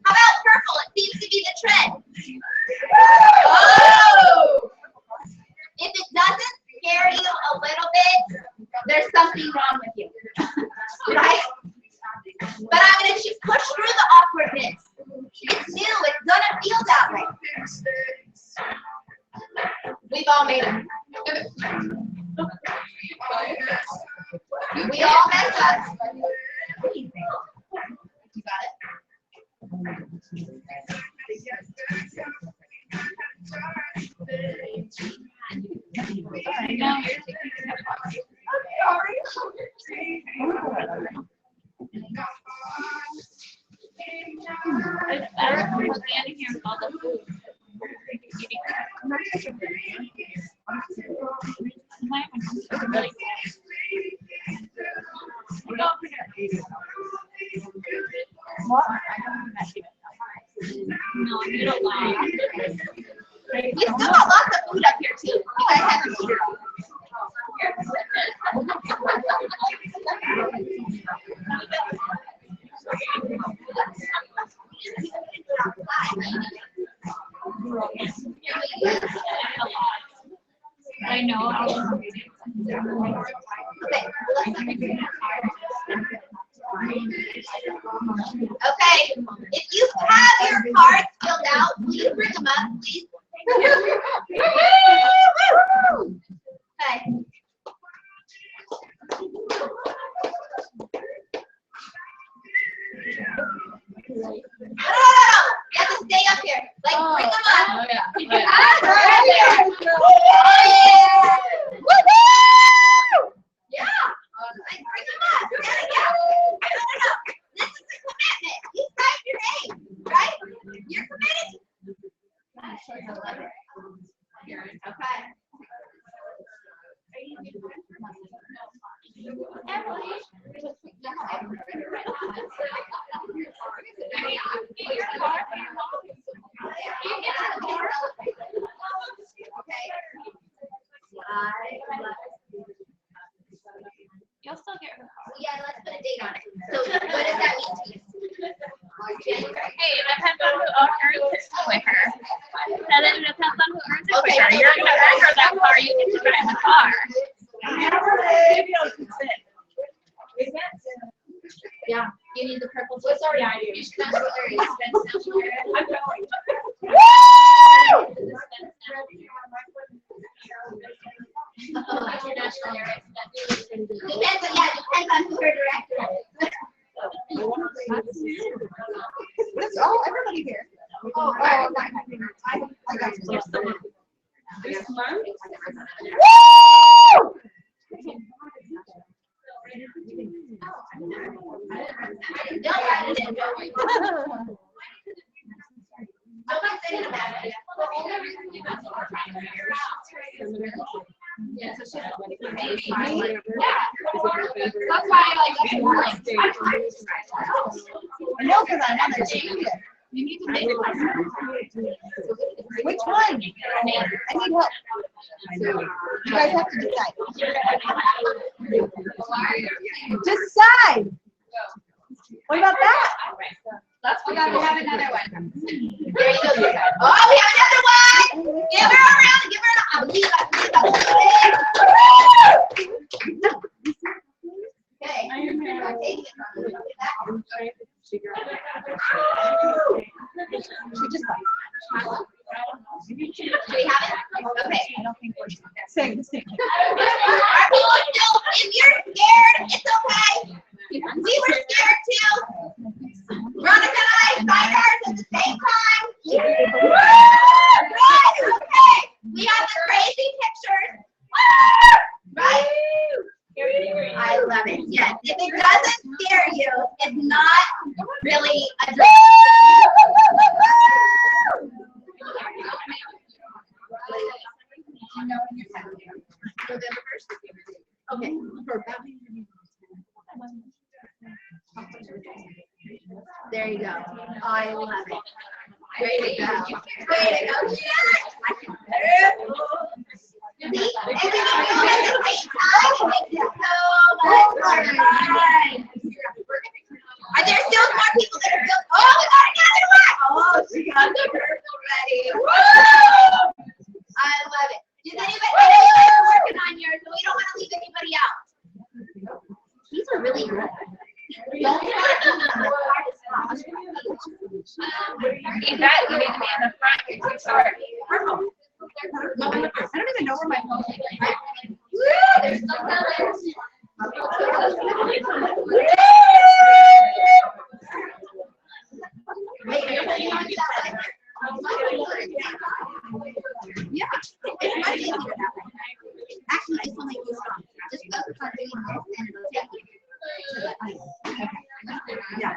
How about purple? It seems to be the trend. Oh! If it doesn't scare you a little bit, there's something wrong with you. Right? But I'm going to push through the awkwardness. It's new. It's going to feel that way. We've all made them. We all mess up. You got it? It's better for standing here with all the food. No, you don't like it. We still got lots of food up here too. You guys have to eat it all. I know. Okay, if you have your cards filled out, please bring them up, please. Okay. No. You have to stay up here. Like, bring them up. Oh, yeah. Woohoo! Yeah. Like, bring them up. No. This is a commitment. You signed your name, right? You're committed. Okay. You'll still get her car. Yeah, let's put a date on it. So what does that mean to you? January? Hey, it depends on who earns it quicker. And then it depends on who earns it Okay. quicker. You're gonna earn her that car, you get to drive the car. Yeah, you need the purple. So sorry, I do. You should not go there. You spend some here. I'm going. International area. Depends on who her director is. That's all, everybody here. Oh, I got you. This month? Woo! That's why I like it. I know, because I want to change it. You need to make it. Which one? I need help. You guys have to decide. Decide. What about that? We gotta have another one. There you go. Oh, we have another one. Give her a round. Give her a. I believe Okay. I'm taking it from you. She just Do we have it? Okay. I don't think we're saying the same. Are people still, if you're scared, it's okay. We were scared too. Veronica and I signed ours at the same time. Right, okay. We have the crazy pictures. Right? I love it. Yes. If it doesn't scare you, it's not really a drama. Okay. There you go. I love it. Way to go. Way to go. See? Are there still more people that are built? Oh, we got another one! Oh, she got the purple ready. Woo! I love it. Does anybody, I know you guys are working on yours, so we don't want to leave anybody out. These are really good. Eat that, you need to be in the front. Sorry. I don't even know where my phone is. Woo! There's some colors. Wait, you're putting on that one. Yeah, it's much easier that way. Actually, I just want to make you strong. Just focus on doing this and it'll take you. Yeah.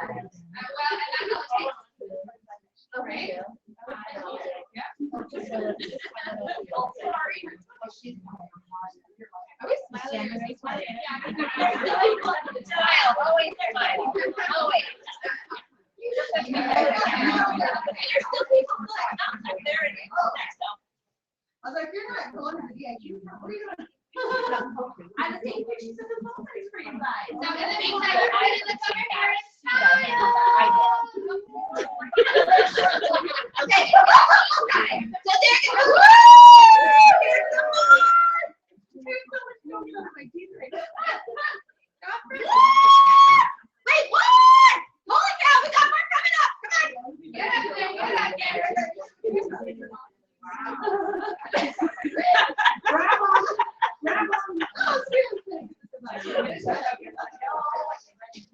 Okay. Are we smiling? Are we smiling? Smile, always smile. Always. There's still people there it is. I was like, you're not going to the VIP. What are you doing? I'm taking pictures of the photos for you guys. So in the meantime, everybody look over here and smile. Okay. So there you go. Here's some more. Wait, what? Holy cow, we got more coming up. Come on. Grab on. Grab on.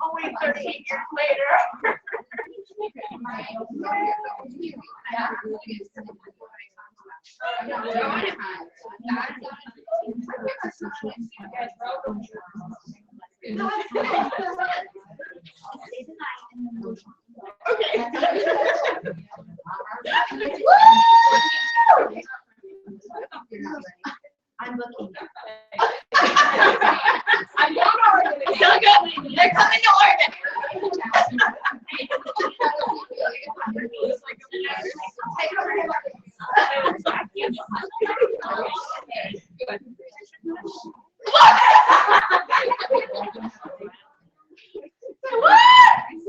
Only 13 years later. I'm looking. I'm going to Oregon. They're coming to Oregon.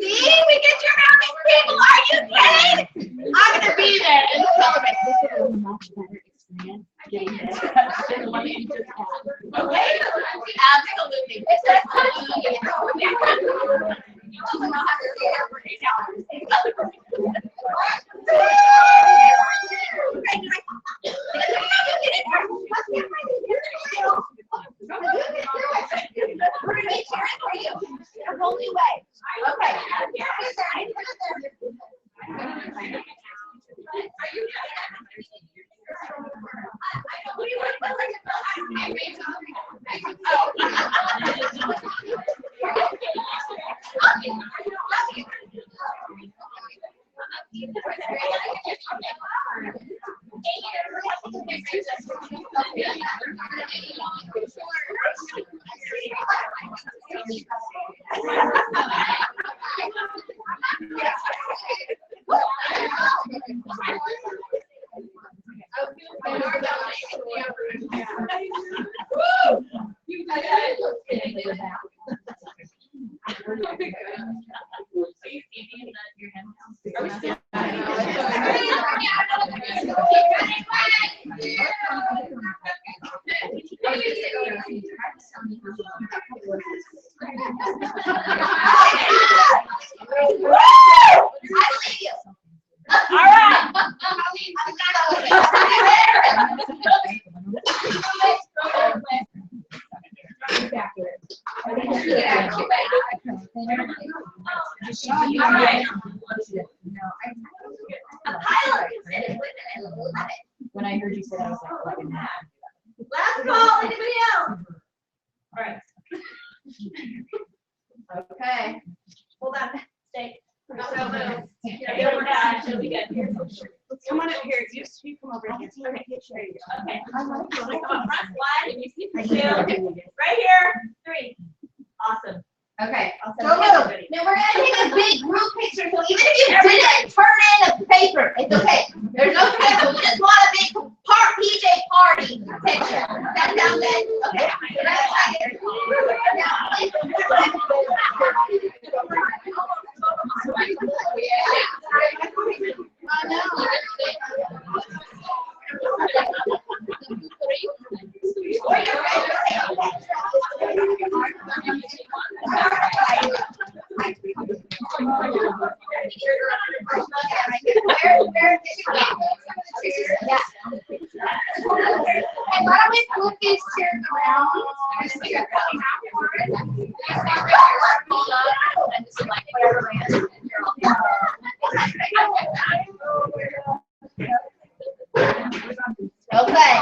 See, we get you around these people. Are you kidding? I'm gonna be there and celebrate. Absolutely. We're gonna be cheering for you in a whole new way. Okay. When I heard you say that, I was like, Last call, anybody else? All right. Okay. Hold on. Stay. Come on up here. You come over here. Okay, there you go. Okay. I like Come it. up front, 1, 2, right here, 3. Awesome. Okay, I'll go send move. everybody. Now we're gonna take a big group picture, so even if you didn't turn in a paper, it's okay. There's no paper, we just want a big PJ party picture. That sound good? Okay. And why don't we move these chairs around? Okay.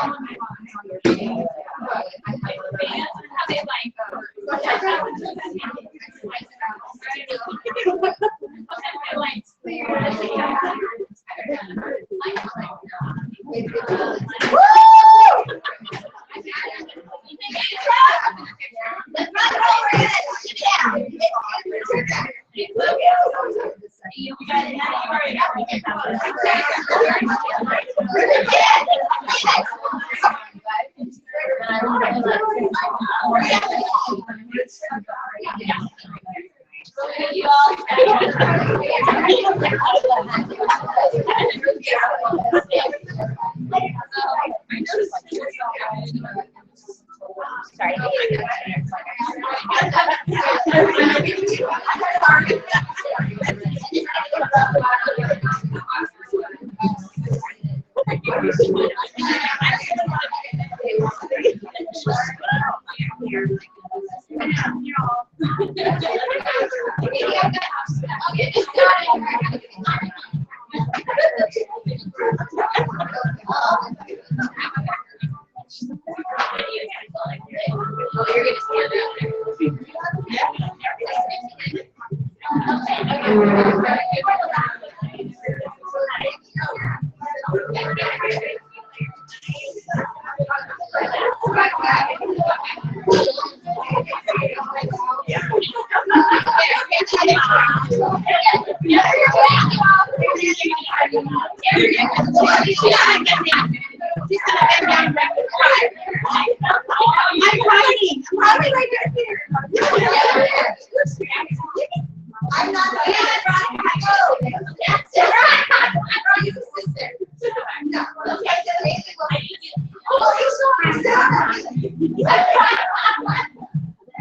I'm not the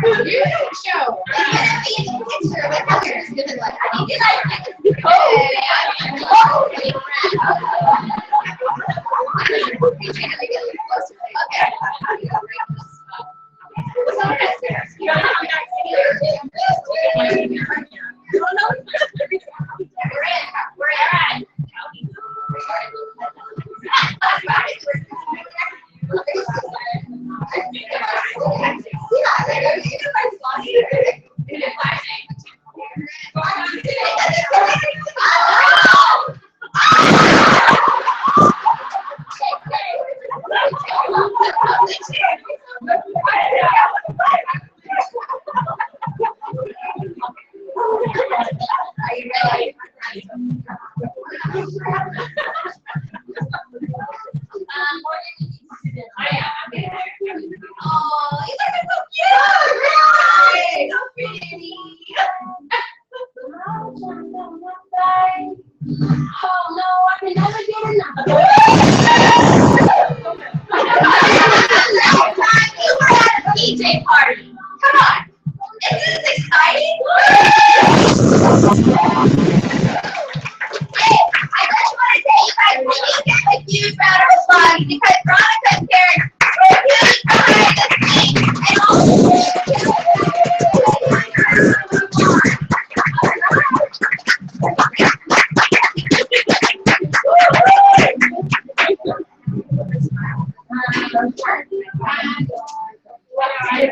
You don't show. It's gonna be in the picture with others. Gonna like, I need to Are you ready? Oh, you guys are so cute! Right? So pretty. Oh no, I can never get enough. You were at a PJ party. Come on. Isn't this exciting? Hey, I just want to say you guys really get a huge round of applause because Veronica and Karen were really behind the scenes and all. I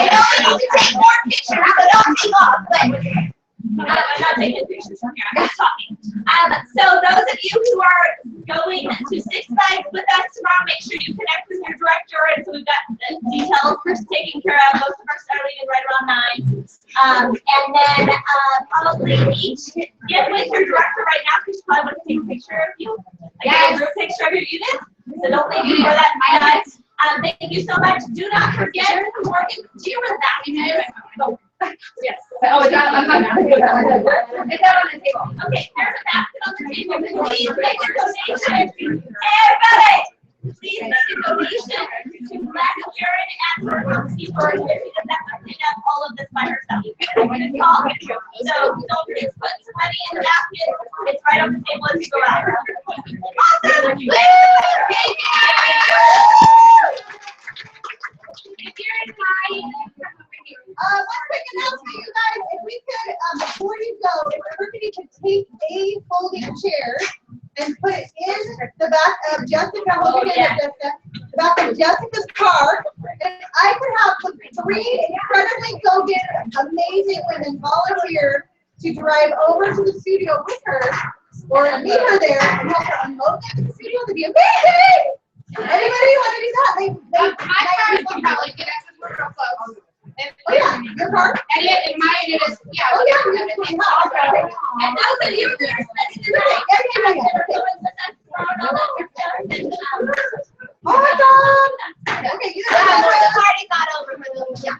know we need to take more pictures, so don't take off, but I'm not taking pictures from here, I'm just talking. So those of you who are going to Six Flags with us tomorrow, make sure you connect with your director, and so we've got the details for taken care of. Most of us are leaving right around 9. And then probably each get with your director right now, because she probably want to take a picture of you. Like a group picture of your unit. So don't leave before that night. Thank you so much. Do not forget, Morgan, do you remember that? Yes. Oh, it's out on the table. Okay, there's a basket on the table. Please make a donation. Everybody, please make a donation to Black Karen and her housekeeper, because that's going to clean up all of this by herself. So please put some money in the basket. It's right on the table as you go out. Awesome! Woo! One quick announcement, you guys, if we could, before you go, if everybody could take a folding chair and put it in the back of Jessica, hold it in Jessica, the back of Jessica's car, and I could have 3 incredibly go-get amazing women volunteer to drive over to the studio with her, or meet her there and help her unload the studio. That'd be amazing! Anybody want to do that? My car will probably get us real close. Oh yeah, your car? And mine is, yeah. Oh yeah. And those of you who are spending the night, Awesome! Okay, you the party got over for those. Yeah.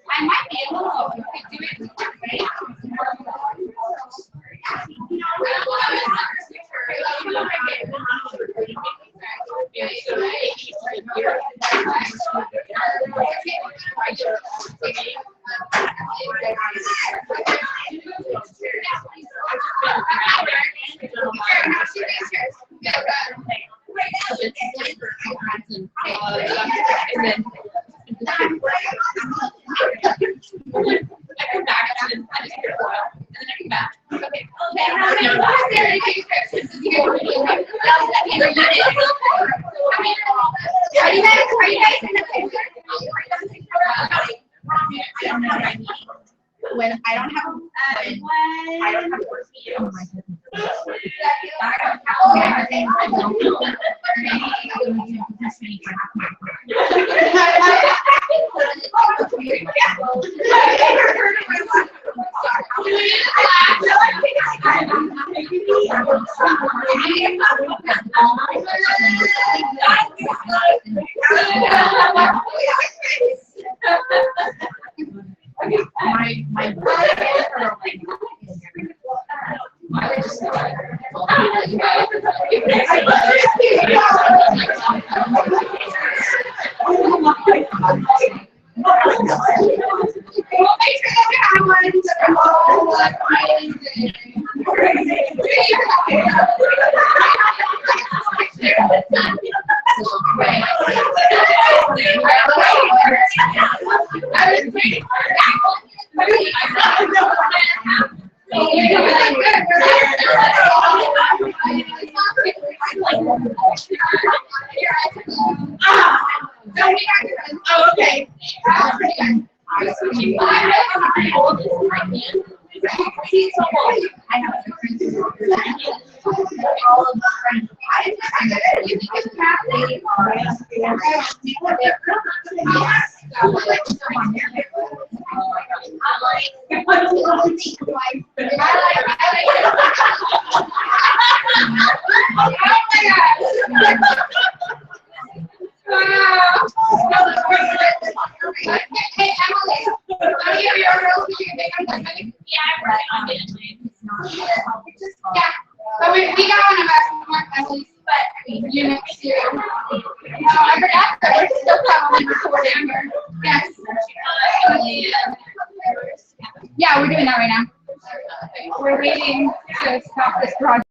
I might be able to do it. When I don't have I don't have work for you. Hey, Emily, want to give your girls to make them something? Yeah, I'm working on it. Yeah, but we got one of us, Emily's, but you next year. No, I forgot that we're still probably recording here. Yes. Yeah, we're doing that right now. We're waiting to stop this project.